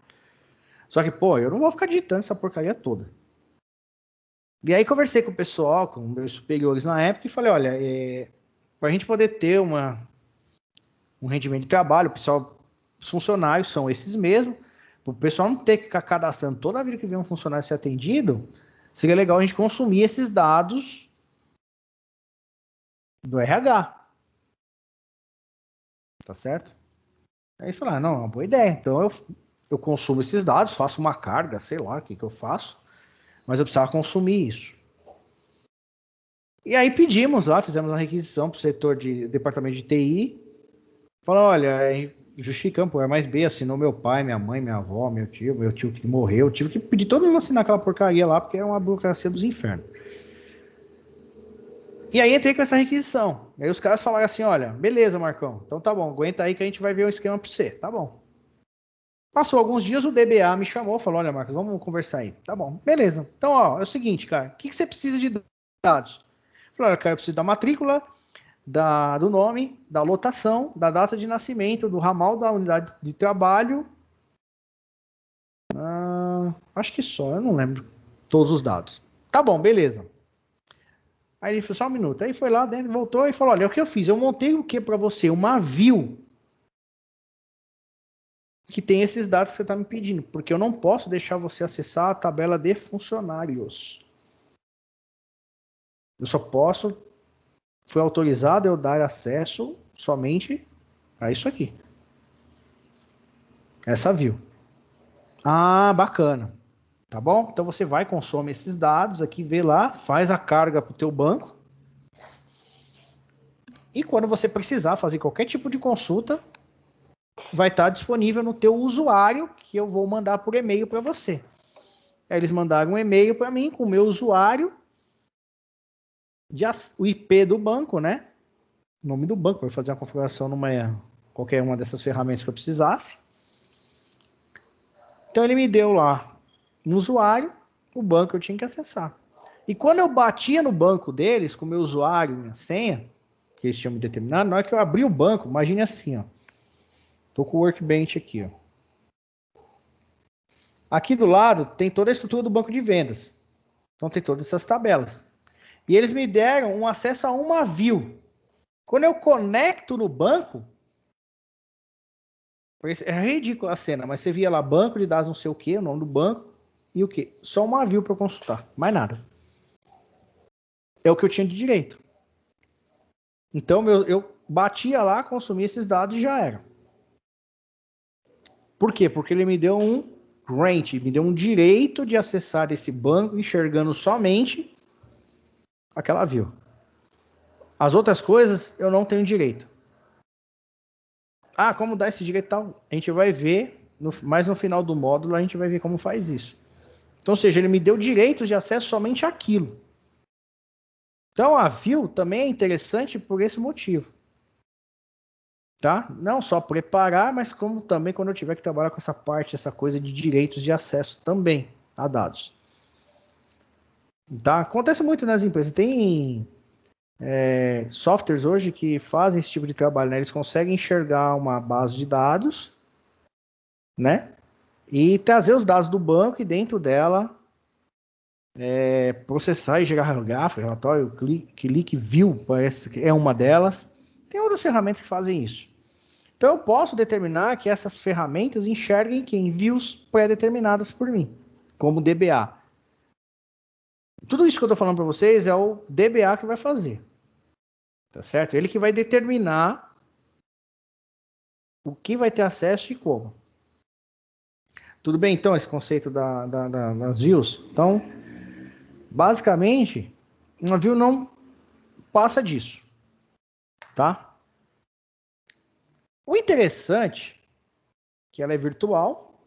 Só que, eu não vou ficar digitando essa porcaria toda. E aí conversei com o pessoal, com meus superiores na época, e falei, olha, para a gente poder ter um rendimento de trabalho, os funcionários são esses mesmos, para o pessoal não ter que ficar cadastrando toda a vida que vem um funcionário ser atendido, seria legal a gente consumir esses dados do RH. Tá certo? Aí eles falaram, não, é uma boa ideia. Então eu eu consumo esses dados, faço uma carga, sei lá o que eu faço, mas eu precisava consumir isso. E aí pedimos lá, fizemos uma requisição para o setor de departamento de TI, falou, olha, justificamos por A mais B, assinou meu pai, minha mãe, minha avó, meu tio que morreu, eu tive que pedir todo mundo assinar aquela porcaria lá, porque é uma burocracia dos infernos. E aí entrei com essa requisição. Aí os caras falaram assim, olha, beleza, Marcão, então tá bom, aguenta aí que a gente vai ver um esquema para você, tá bom. Passou alguns dias, o DBA me chamou, falou, olha, Marcos, vamos conversar aí. Tá bom, beleza. Então, ó, é o seguinte, cara, o que você precisa de dados? Eu falei, olha, cara, eu preciso da matrícula, do nome, da lotação, da data de nascimento, do ramal da unidade de trabalho. Acho que só, eu não lembro todos os dados. Tá bom, beleza. Aí ele falou, só um minuto. Aí foi lá dentro, voltou e falou, olha, o que eu fiz? Eu montei o que para você? Uma view que tem esses dados que você está me pedindo, porque eu não posso deixar você acessar a tabela de funcionários. Eu só posso, foi autorizado eu dar acesso somente a isso aqui. Essa view. Ah, bacana. Tá bom? Então você vai, consome esses dados aqui, vê lá, faz a carga para o teu banco. E quando você precisar fazer qualquer tipo de consulta, vai estar disponível no teu usuário, que eu vou mandar por e-mail para você. Aí eles mandaram um e-mail para mim com o meu usuário, o IP do banco, né? O nome do banco, para fazer uma configuração numa qualquer uma dessas ferramentas que eu precisasse. Então ele me deu lá um usuário, o banco eu tinha que acessar. E quando eu batia no banco deles, com o meu usuário e minha senha, que eles tinham me determinado, na hora que eu abri o banco, imagine assim, ó. Tô com o Workbench aqui, ó. Aqui do lado tem toda a estrutura do banco de vendas. Então tem todas essas tabelas. E eles me deram um acesso a uma view. Quando eu conecto no banco, é ridícula a cena, mas você via lá banco de dados não sei o que, o nome do banco e o que? Só uma view para consultar, mais nada. É o que eu tinha de direito. Então eu batia lá, consumia esses dados e já era. Por quê? Porque ele me deu um grant, me deu um direito de acessar esse banco enxergando somente aquela view. As outras coisas eu não tenho direito. Ah, como dá esse direito tal? A gente vai ver, mais no final do módulo a gente vai ver como faz isso. Então, ou seja, ele me deu direitos de acesso somente àquilo. Então, a view também é interessante por esse motivo. Tá? Não só preparar, mas como também quando eu tiver que trabalhar com essa parte, essa coisa de direitos de acesso também a dados. Tá? Acontece muito nas empresas. Tem softwares hoje que fazem esse tipo de trabalho, né? Eles conseguem enxergar uma base de dados, né? E trazer os dados do banco e dentro dela processar e gerar gráfico, relatório, click view, parece que é uma delas. Tem outras ferramentas que fazem isso. Então eu posso determinar que essas ferramentas enxerguem quem views pré-determinadas por mim, como DBA. Tudo isso que eu estou falando para vocês é o DBA que vai fazer. Tá certo? Ele que vai determinar o que vai ter acesso e como. Tudo bem, então, esse conceito das views? Então, basicamente, uma view não passa disso. Tá? O interessante é que ela é virtual.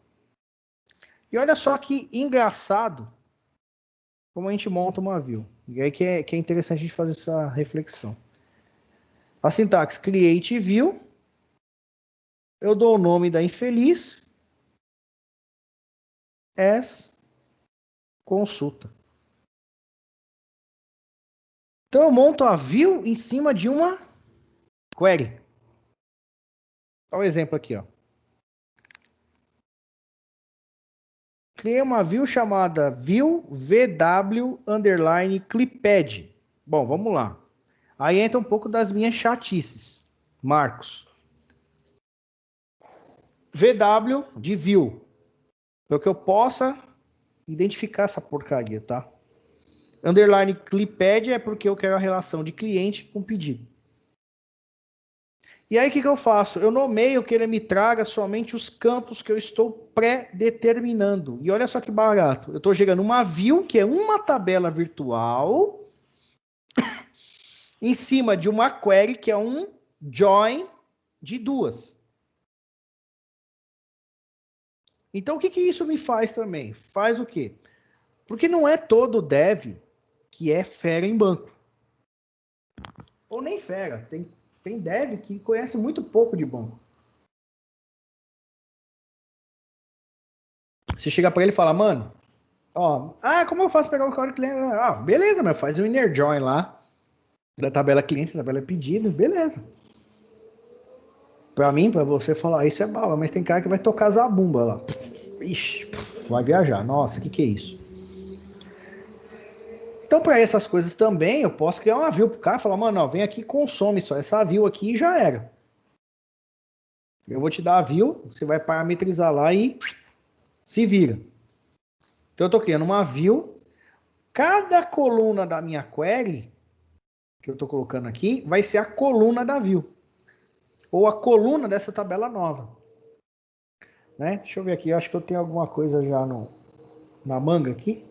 E olha só que engraçado como a gente monta uma view. E aí que é interessante a gente fazer essa reflexão. A sintaxe create view. Eu dou o nome da infeliz as consulta. Então eu monto a view em cima de uma query. Olha o exemplo aqui, ó. Criei uma view chamada view vw underline clipad. Bom, vamos lá. Aí entra um pouco das minhas chatices. Marcos. VW de view. Para que eu possa identificar essa porcaria, tá? Underline clipad é porque eu quero a relação de cliente com pedido. E aí, o que eu faço? Eu nomeio que ele me traga somente os campos que eu estou pré-determinando. E olha só que barato. Eu estou gerando uma view, que é uma tabela virtual, em cima de uma query, que é um join de duas. Então, o que isso me faz também? Faz o quê? Porque não é todo dev que é fera em banco. Ou nem fera. Tem dev que conhece muito pouco de banco. Você chega para ele e fala, mano, ó, como eu faço pegar o código cliente? Ah, beleza, mas faz um inner join lá da tabela cliente, da tabela pedido, beleza. Para mim, para você falar, isso é bala, mas tem cara que vai tocar zabumba lá. Ixi, vai viajar. Nossa, o que é isso? Então, para essas coisas também, eu posso criar uma view pro cara e falar, mano, ó, vem aqui, consome só essa view aqui e já era. Eu vou te dar a view, você vai parametrizar lá e se vira. Então, eu estou criando uma view. Cada coluna da minha query, que eu estou colocando aqui, vai ser a coluna da view. Ou a coluna dessa tabela nova. Né? Deixa eu ver aqui, eu acho que eu tenho alguma coisa já na manga aqui.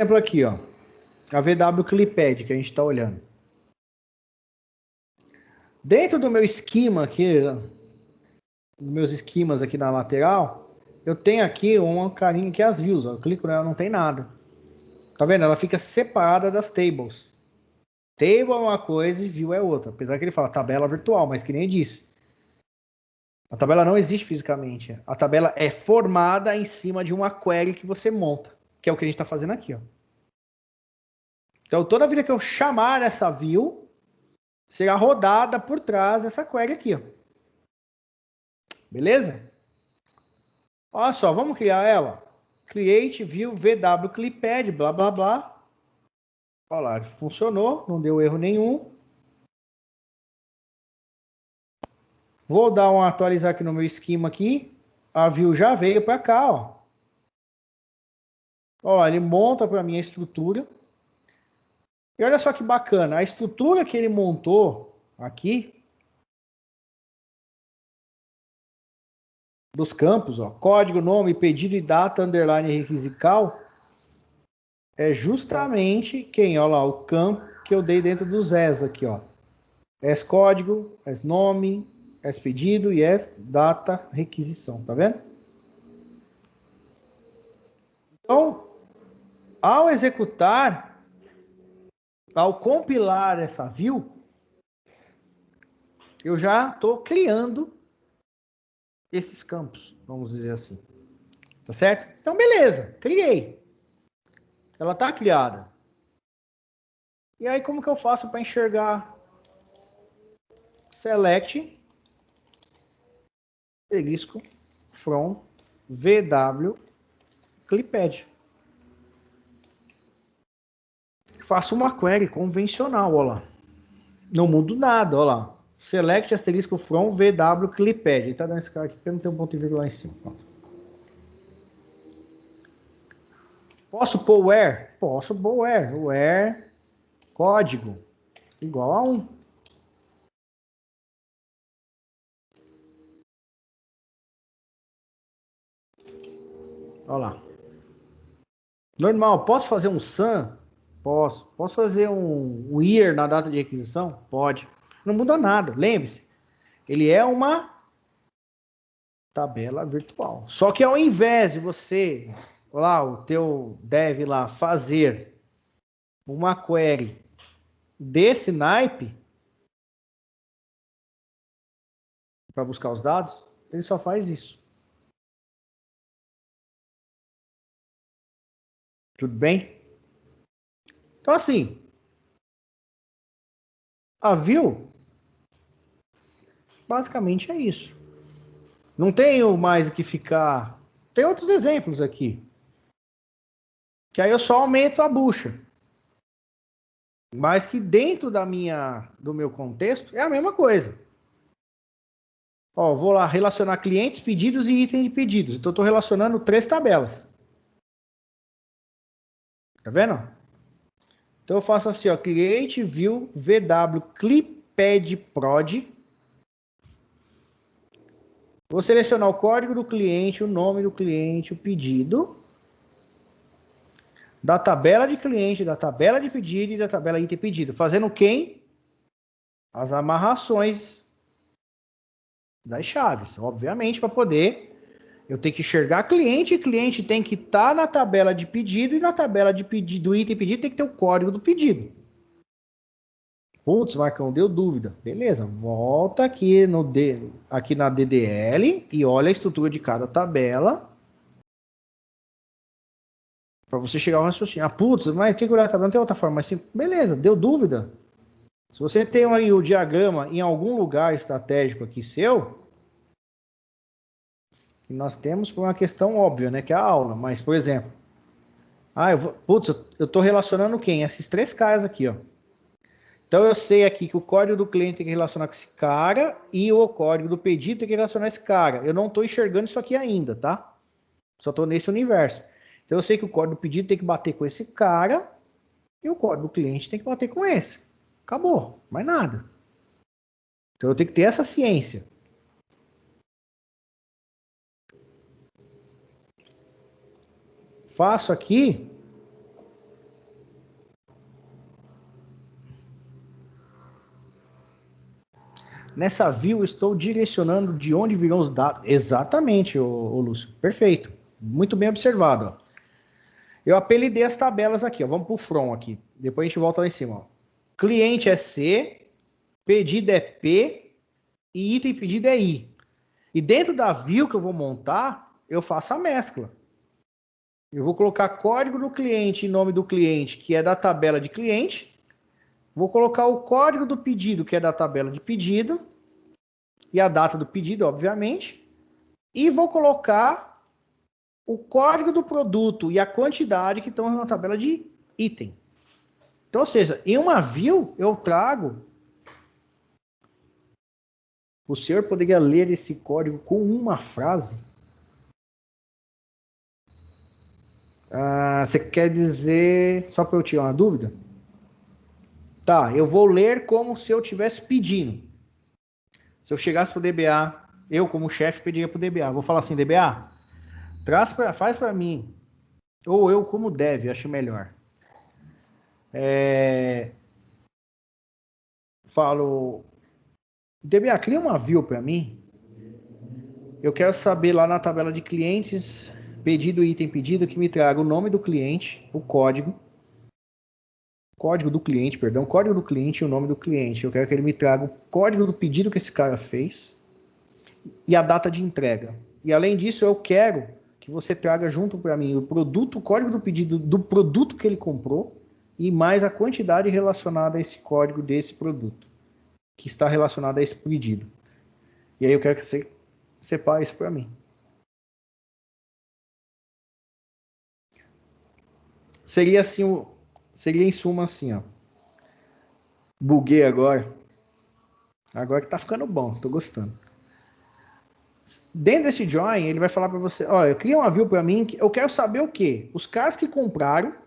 Exemplo aqui, ó, a VW Clipad que a gente está olhando. Dentro do meu esquema aqui, dos meus esquemas aqui na lateral, eu tenho aqui uma carinha que é as views. Ó. Eu clico nela, não tem nada. Tá vendo? Ela fica separada das tables. Table é uma coisa e view é outra. Apesar que ele fala tabela virtual, mas que nem eu disse. A tabela não existe fisicamente. A tabela é formada em cima de uma query que você monta, que é o que a gente está fazendo aqui, ó. Então, toda vida que eu chamar essa view, será rodada por trás dessa query aqui, ó. Beleza? Olha só, vamos criar ela. Create view VW Clipad, blá, blá, blá. Olha lá, funcionou, não deu erro nenhum. Vou dar um atualizar aqui no meu esquema aqui. A view já veio para cá, ó. Olha, ele monta para mim a estrutura. E olha só que bacana, a estrutura que ele montou aqui dos campos, ó, código, nome, pedido e data, underline requisical, é justamente quem, olha lá, o campo que eu dei dentro do ZES aqui, ó. S código, S nome, S pedido e S data requisição, tá vendo? Então, ao executar, ao compilar essa view, eu já estou criando esses campos, vamos dizer assim. Tá certo? Então, beleza, criei. Ela está criada. E aí, como que eu faço para enxergar? Select, asterisco, from, VW, Clipad. Faço uma query convencional, olha lá. Não mudo nada, olha lá. Select, asterisco, from, VW, Clipad. Ele tá dando esse cara aqui porque não tem um ponto e vírgula lá em cima. Pronto. Posso pôr where? Posso pôr where. Where, código, igual a 1. Olha lá. Normal, posso fazer um sum? Posso. Posso fazer um year na data de requisição? Pode. Não muda nada. Lembre-se, ele é uma tabela virtual. Só que ao invés de você, lá, o teu dev lá, fazer uma query desse naipe para buscar os dados, ele só faz isso. Tudo bem? Então, assim, a view basicamente é isso. Não tenho mais o que ficar. Tem outros exemplos aqui. Que aí eu só aumento a bucha. Mas que dentro do meu contexto é a mesma coisa. Ó, vou lá relacionar clientes, pedidos e itens de pedidos. Então, eu estou relacionando 3 tabelas. Tá vendo? Então, eu faço assim, ó, cliente, view, vw, clipad, prod. Vou selecionar o código do cliente, o nome do cliente, o pedido. Da tabela de cliente, da tabela de pedido e da tabela item pedido. Fazendo quem? As amarrações das chaves, obviamente, para poder eu ter que enxergar cliente, e cliente tem que estar na tabela de pedido, e na tabela de pedido, do item pedido tem que ter o código do pedido. Putz, Marcão, deu dúvida. Beleza, volta aqui na DDL e olha a estrutura de cada tabela para você chegar ao raciocínio. Ah, putz, mas tem que olhar a tabela, não tem outra forma. Mas sim, beleza, deu dúvida. Se você tem aí o diagrama em algum lugar estratégico aqui seu, que nós temos por uma questão óbvia, né, que é a aula. Mas, por exemplo, eu estou relacionando quem? Esses 3 caras aqui, ó. Então eu sei aqui que o código do cliente tem que relacionar com esse cara e o código do pedido tem que relacionar esse cara. Eu não estou enxergando isso aqui ainda, tá? Só estou nesse universo. Então eu sei que o código do pedido tem que bater com esse cara e o código do cliente tem que bater com esse. Acabou, mais nada. Então eu tenho que ter essa ciência. Faço aqui. Nessa view, estou direcionando de onde virão os dados. Exatamente, ô Lúcio. Perfeito. Muito bem observado. Ó. Eu apelidei as tabelas aqui. Ó. Vamos para o from aqui. Depois a gente volta lá em cima. Ó. Cliente é C, pedido é P e item pedido é I. E dentro da view que eu vou montar, eu faço a mescla. Eu vou colocar código do cliente e nome do cliente, que é da tabela de cliente. Vou colocar o código do pedido, que é da tabela de pedido. E a data do pedido, obviamente. E vou colocar o código do produto e a quantidade que estão na tabela de item. Então, ou seja, em uma view, eu trago... O senhor poderia ler esse código com uma frase? Você quer dizer... Só para eu tirar uma dúvida? Tá, eu vou ler como se eu estivesse pedindo. Se eu chegasse para o DBA, eu como chefe pediria para o DBA. Vou falar assim, DBA, faz para mim. Ou eu como dev, acho melhor. Falo, DBA, cria uma view para mim. Eu quero saber lá na tabela de clientes, pedido, item pedido, que me traga o nome do cliente, o código do cliente, perdão, código do cliente e o nome do cliente. Eu quero que ele me traga o código do pedido que esse cara fez e a data de entrega. E além disso, eu quero que você traga junto para mim o produto, o código do pedido do produto que ele comprou e mais a quantidade relacionada a esse código desse produto, que está relacionado a esse pedido. E aí eu quero que você separe isso para mim. Seria assim, seria em suma assim, ó. Buguei agora. Agora que tá ficando bom, tô gostando. Dentro desse join, ele vai falar para você, olha, cria uma view para mim, que eu quero saber o quê? Os caras que compraram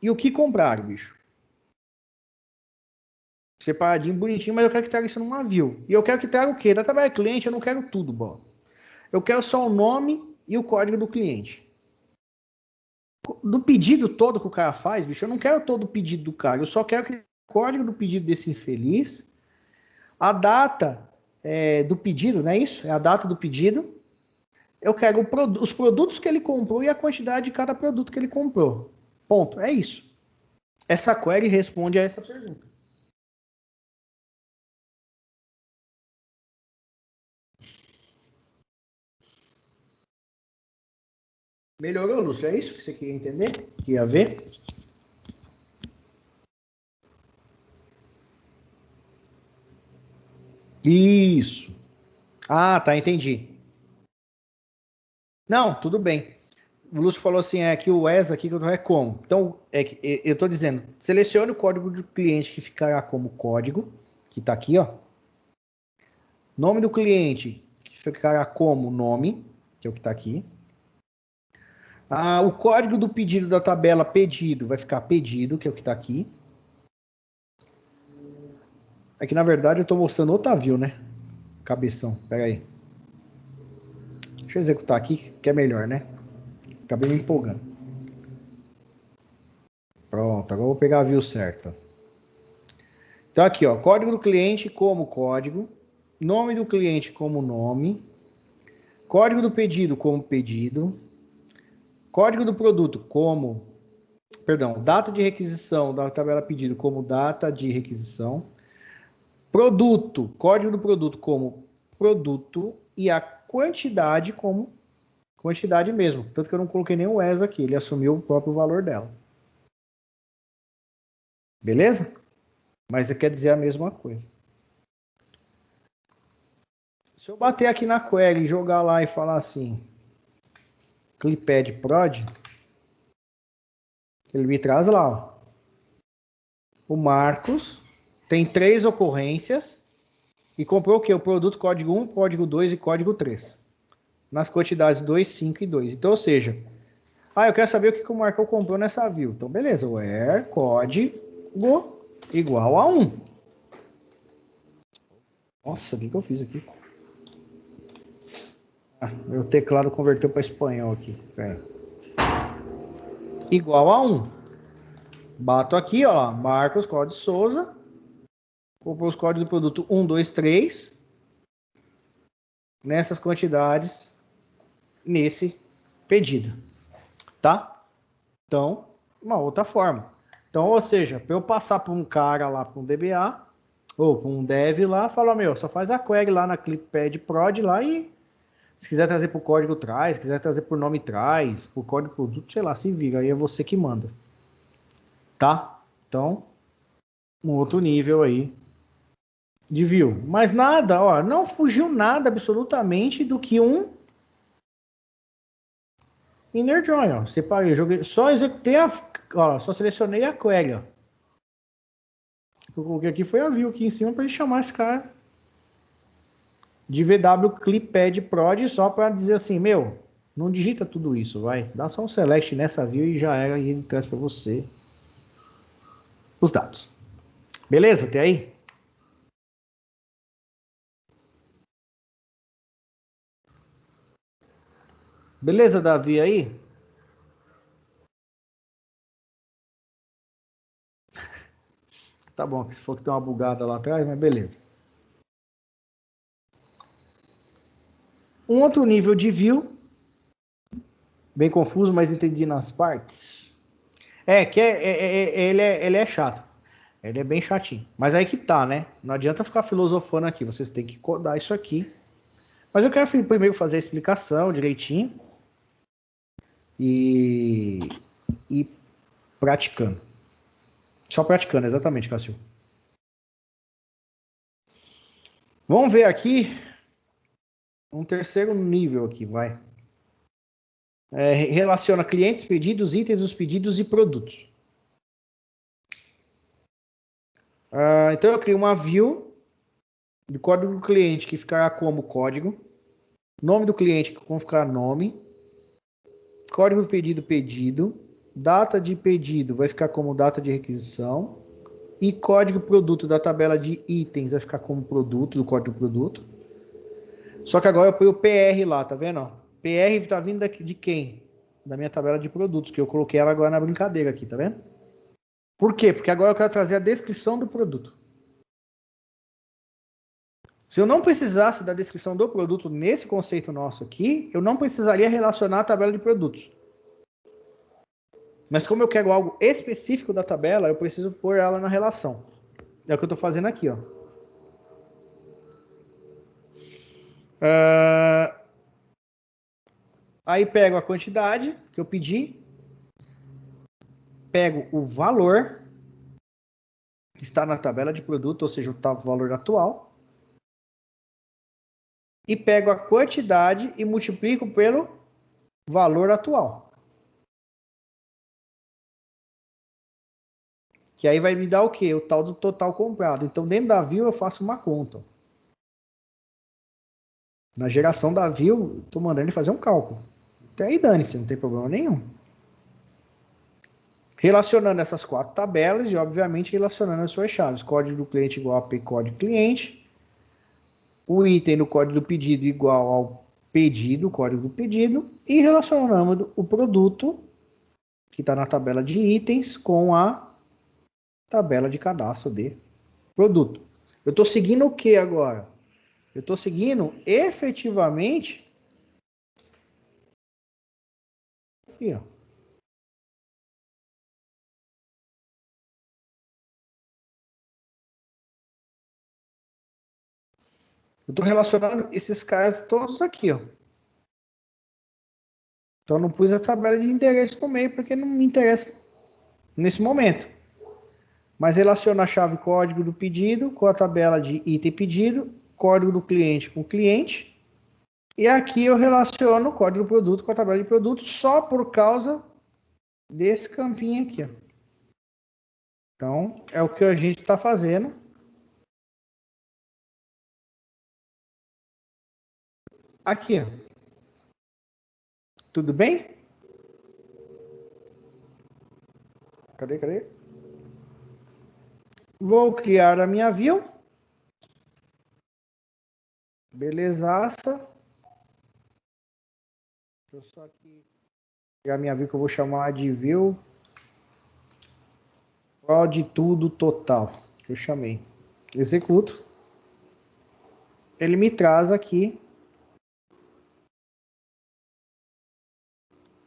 e o que compraram, bicho. Separadinho, bonitinho, mas eu quero que traga isso numa view. E eu quero que traga o quê? Da tabela cliente, eu não quero tudo, bola. Eu quero só o nome e o código do cliente. Do pedido todo que o cara faz, bicho, eu não quero todo o pedido do cara. Eu só quero que o código do pedido desse infeliz, a data do pedido, não é isso? É a data do pedido. Eu quero os produtos que ele comprou e a quantidade de cada produto que ele comprou. Ponto. É isso. Essa query responde a essa pergunta. Melhorou, Lúcio? É isso que você queria entender? Que ia ver? Isso. Ah, tá, entendi. Não, tudo bem. O Lúcio falou assim, que o ES aqui que eu tô é como. Então, eu estou dizendo, selecione o código do cliente que ficará como código, que está aqui, ó. Nome do cliente, que ficará como nome, que é o que está aqui. O código do pedido da tabela pedido vai ficar pedido, que é o que está aqui. Aqui, na verdade, eu estou mostrando outra view, né? Cabeção, pera aí. Deixa eu executar aqui, que é melhor, né? Acabei me empolgando. Pronto, agora eu vou pegar a view certa. Então aqui, ó, código do cliente como código, nome do cliente como nome, código do pedido como pedido, código do produto como, perdão, data de requisição da tabela pedido como data de requisição, produto, código do produto como produto e a quantidade como quantidade mesmo. Tanto que eu não coloquei nem o ES aqui, ele assumiu o próprio valor dela. Beleza? Mas quer dizer a mesma coisa. Se eu bater aqui na query, jogar lá e falar assim, clipad prod, ele me traz lá, ó. O Marcos tem 3 ocorrências e comprou o quê? O produto código 1, código 2 e código 3. Nas quantidades 2, 5 e 2. Então, ou seja, eu quero saber o que o Marcão comprou nessa view. Então, beleza, where código igual a 1. Nossa, o que eu fiz aqui? Meu teclado converteu para espanhol aqui. Pera. Igual a 1. Bato aqui, ó, Marcos Código Souza. Comprou os códigos do produto 1, 2, 3. Nessas quantidades, nesse pedido. Tá? Então, uma outra forma. Então, ou seja, para eu passar para um cara lá, para um DBA, ou para um dev lá, falar, meu, só faz a query lá na clipad prod lá e se quiser trazer por código traz, se quiser trazer por nome traz, por código produto, sei lá, se vira, aí é você que manda. Tá? Então, um outro nível aí de view. Mas nada, ó, não fugiu nada absolutamente do que um inner join, ó. Separei, joguei, só executei só selecionei a query, ó. O que eu coloquei aqui foi a view aqui em cima para ele chamar esse cara de VW Clipad Prod só para dizer assim, meu, não digita tudo isso, vai. Dá só um select nessa view e já era, e ele traz para você os dados. Beleza? Até aí? Beleza, Davi, aí? Tá bom, se for que tem uma bugada lá atrás, mas beleza. Um outro nível de view, bem confuso, mas entendi nas partes. Ele é chato. Ele é bem chatinho. Mas aí que tá, né? Não adianta ficar filosofando aqui. Vocês têm que codar isso aqui. Mas eu quero primeiro fazer a explicação direitinho. E praticando. Só praticando, exatamente, Cássio. Vamos ver aqui um terceiro nível aqui, vai. Relaciona clientes, pedidos, itens dos pedidos e produtos. Então eu crio uma view do código do cliente que ficará como código, nome do cliente que vai ficar nome, código do pedido, pedido, data de pedido vai ficar como data de requisição e código produto da tabela de itens vai ficar como produto, do código produto. Só que agora eu ponho o PR lá, tá vendo? PR tá vindo de quem? Da minha tabela de produtos, que eu coloquei ela agora na brincadeira aqui, tá vendo? Por quê? Porque agora eu quero trazer a descrição do produto. Se eu não precisasse da descrição do produto nesse conceito nosso aqui, eu não precisaria relacionar a tabela de produtos. Mas como eu quero algo específico da tabela, eu preciso pôr ela na relação. É o que eu estou fazendo aqui, ó. Aí pego a quantidade que eu pedi, pego o valor que está na tabela de produto, ou seja, o valor atual, e pego a quantidade e multiplico pelo valor atual. Que aí vai me dar o quê? O tal do total comprado. Então, dentro da view, eu faço uma conta. Na geração da view, estou mandando ele fazer um cálculo. Até aí, dane-se, não tem problema nenhum. Relacionando essas 4 tabelas e, obviamente, relacionando as suas chaves. Código do cliente igual a AP código cliente. O item do código do pedido igual ao pedido, código do pedido. E relacionando o produto, que está na tabela de itens, com a tabela de cadastro de produto. Eu estou seguindo o que agora? Eu estou seguindo efetivamente aqui, ó. Eu estou relacionando esses caras todos aqui, ó. Então eu não pus a tabela de endereço no meio porque não me interessa nesse momento. Mas relaciona a chave código do pedido com a tabela de item pedido, código do cliente com o cliente. E aqui eu relaciono o código do produto com a tabela de produto só por causa desse campinho aqui, ó. Então, é o que a gente está fazendo. Aqui, ó. Tudo bem? Cadê? Vou criar a minha view. Belezaça. Deixa eu só aqui criar a minha view que eu vou chamar de view de tudo total. Que eu chamei. Executo. Ele me traz aqui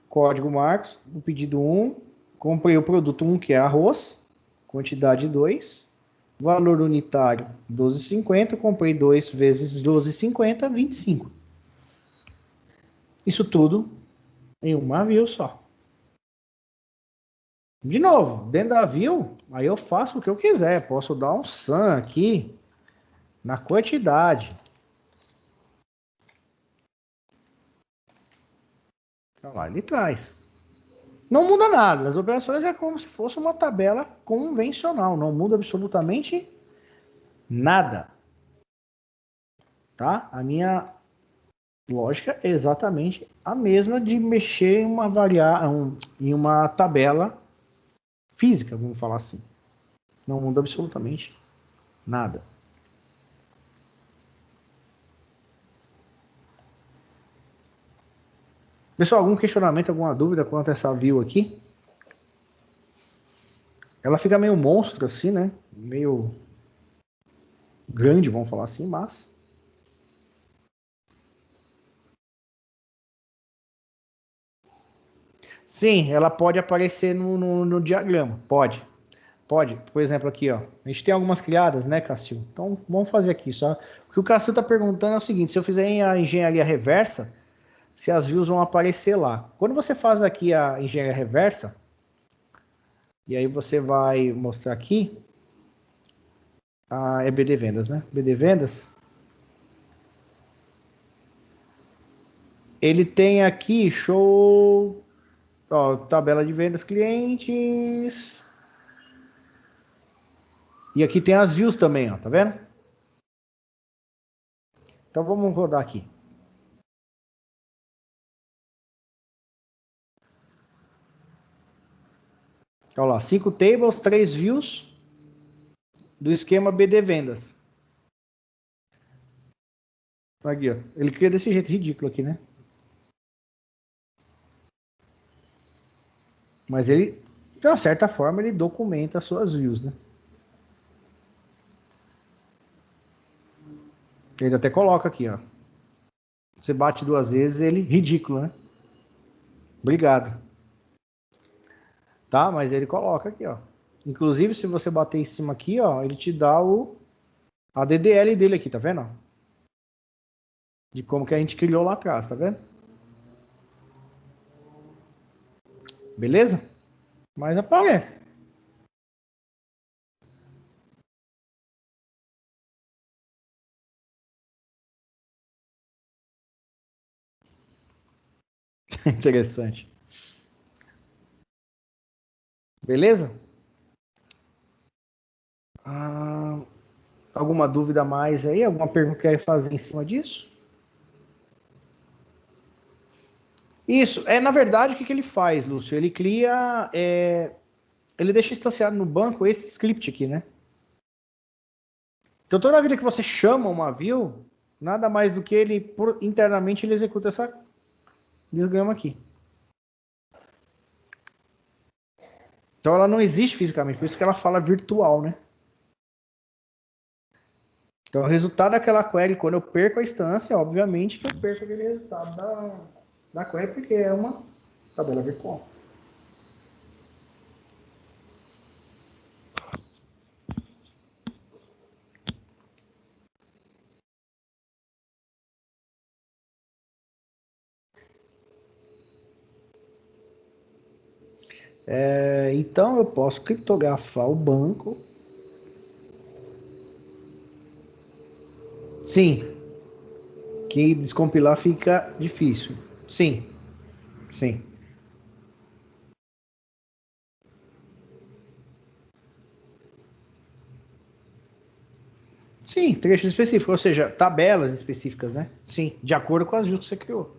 código Marcos, o pedido 1, comprei o produto 1, que é arroz, quantidade 2, valor unitário 12,50, comprei 2 vezes 12,50, 25. Isso tudo em uma view só. De novo, dentro da view, aí eu faço o que eu quiser, posso dar um sum aqui na quantidade. Então lá ele traz. Não muda nada, as operações é como se fosse uma tabela convencional, não muda absolutamente nada. Tá? A minha lógica é exatamente a mesma de mexer em uma tabela física, vamos falar assim. Não muda absolutamente nada. Pessoal, algum questionamento, alguma dúvida quanto a essa view aqui? Ela fica meio monstro assim, né? Meio grande, vamos falar assim, mas... Sim, ela pode aparecer no diagrama, pode. Pode, por exemplo, aqui, ó. A gente tem algumas criadas, né, Castil? Então, vamos fazer aqui só. O que o Castil está perguntando é o seguinte: se eu fizer a engenharia reversa, se as views vão aparecer lá. Quando você faz aqui a engenharia reversa, e aí você vai mostrar aqui, é BD Vendas, né? BD Vendas. Ele tem aqui, show, ó, tabela de vendas clientes. E aqui tem as views também, ó, tá vendo? Então vamos rodar aqui. Olha lá, 5 tables, 3 views do esquema BD Vendas. Aqui, ó. Ele cria desse jeito ridículo aqui, né? Mas ele, de uma certa forma, ele documenta as suas views, né? Ele até coloca aqui, ó. Você bate 2 vezes, ele ridículo, né? Obrigado. Tá? Mas ele coloca aqui, ó. Inclusive, se você bater em cima aqui, ó, ele te dá a DDL dele aqui, tá vendo? De como que a gente criou lá atrás, tá vendo? Beleza? Mas aparece. Interessante. Beleza? Ah, alguma dúvida a mais aí? Alguma pergunta que quer fazer em cima disso? Isso, na verdade, o que ele faz, Lúcio? Ele cria, ele deixa instanciado no banco esse script aqui, né? Então, toda vida que você chama uma view, nada mais do que ele, internamente, ele executa essa desgrama aqui. Então, ela não existe fisicamente, por isso que ela fala virtual, né? Então, o resultado daquela query, quando eu perco a instância, obviamente que eu perco aquele resultado da query, porque é uma tabela virtual. Então, eu posso criptografar o banco. Sim, que descompilar fica difícil. Sim, sim. Sim, trechos específicos, ou seja, tabelas específicas, né? Sim, de acordo com as views que você criou.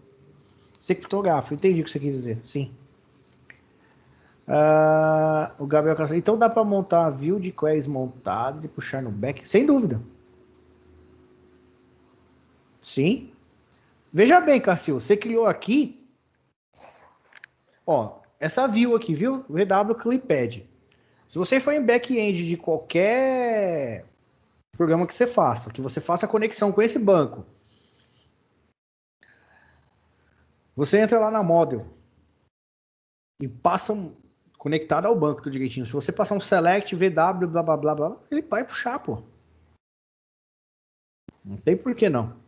Você criptografa, entendi o que você quis dizer, sim. O Gabriel Castro, então dá para montar a view de queries montadas e puxar no back? Sem dúvida. Sim. Veja bem, Cassil, você criou aqui, ó, essa view aqui, viu? VW Clipad. Se você for em back-end de qualquer programa que você faça a conexão com esse banco, você entra lá na model e passa conectado ao banco tudo direitinho. Se você passar um select VW, blá blá blá blá, ele vai puxar, pô. Não tem por que não.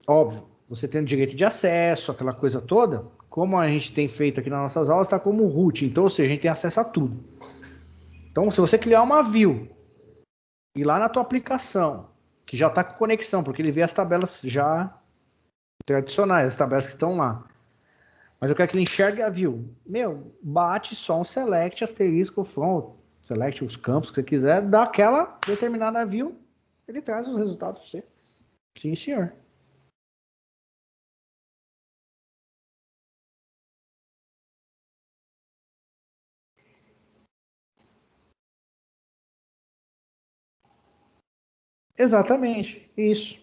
Óbvio, você tendo direito de acesso, aquela coisa toda, como a gente tem feito aqui nas nossas aulas, está como root. Então, ou seja, a gente tem acesso a tudo. Então, se você criar uma view e lá na tua aplicação, que já está com conexão, porque ele vê as tabelas já tradicionais, as tabelas que estão lá. Mas eu quero que ele enxergue a view. Meu, bate só um select, asterisco, from, select os campos que você quiser, daquela determinada view, ele traz os resultados para você. Sim, senhor. Exatamente, isso.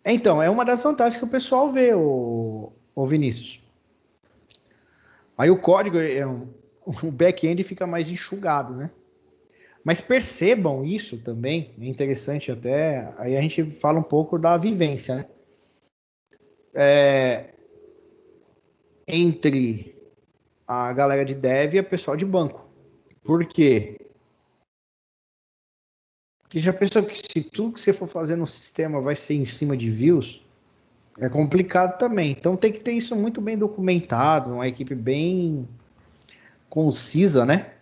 Então, é uma das vantagens que o pessoal vê, o Vinícius. Aí o código, o back-end fica mais enxugado, né? Mas percebam isso também, é interessante até, aí a gente fala um pouco da vivência, né? Entre a galera de dev e o pessoal de banco. Por quê? Porque já pensou que se tudo que você for fazer no sistema vai ser em cima de views, é complicado também. Então tem que ter isso muito bem documentado, uma equipe bem concisa, né?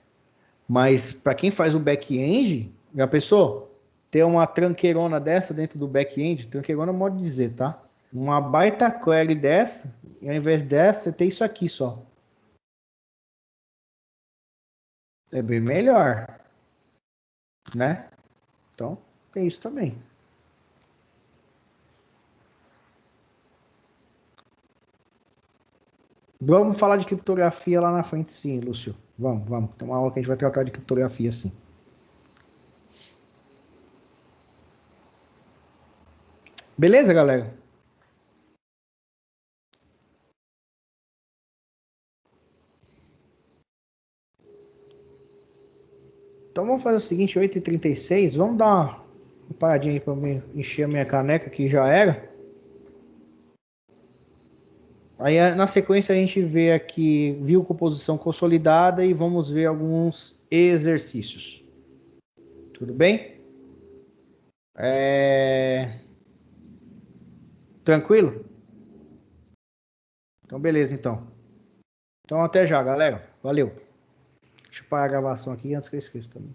Mas para quem faz o back-end, já pensou? Ter uma tranqueirona dessa dentro do back-end, tranqueirona é modo de dizer, tá? Uma baita query dessa, e ao invés dessa, você tem isso aqui só. É bem melhor, né? Então, tem isso também. Vamos falar de criptografia lá na frente, sim, Lúcio. Vamos, vamos. Tem uma aula que a gente vai tratar de criptografia, sim. Beleza, galera? Então vamos fazer o seguinte, 8h36, vamos dar uma paradinha aí para encher a minha caneca, que já era. Aí na sequência a gente vê aqui, viu composição consolidada e vamos ver alguns exercícios. Tudo bem? Tranquilo? Então beleza, então. Então até já, galera. Valeu. Deixa eu parar a gravação aqui antes que eu esqueça também.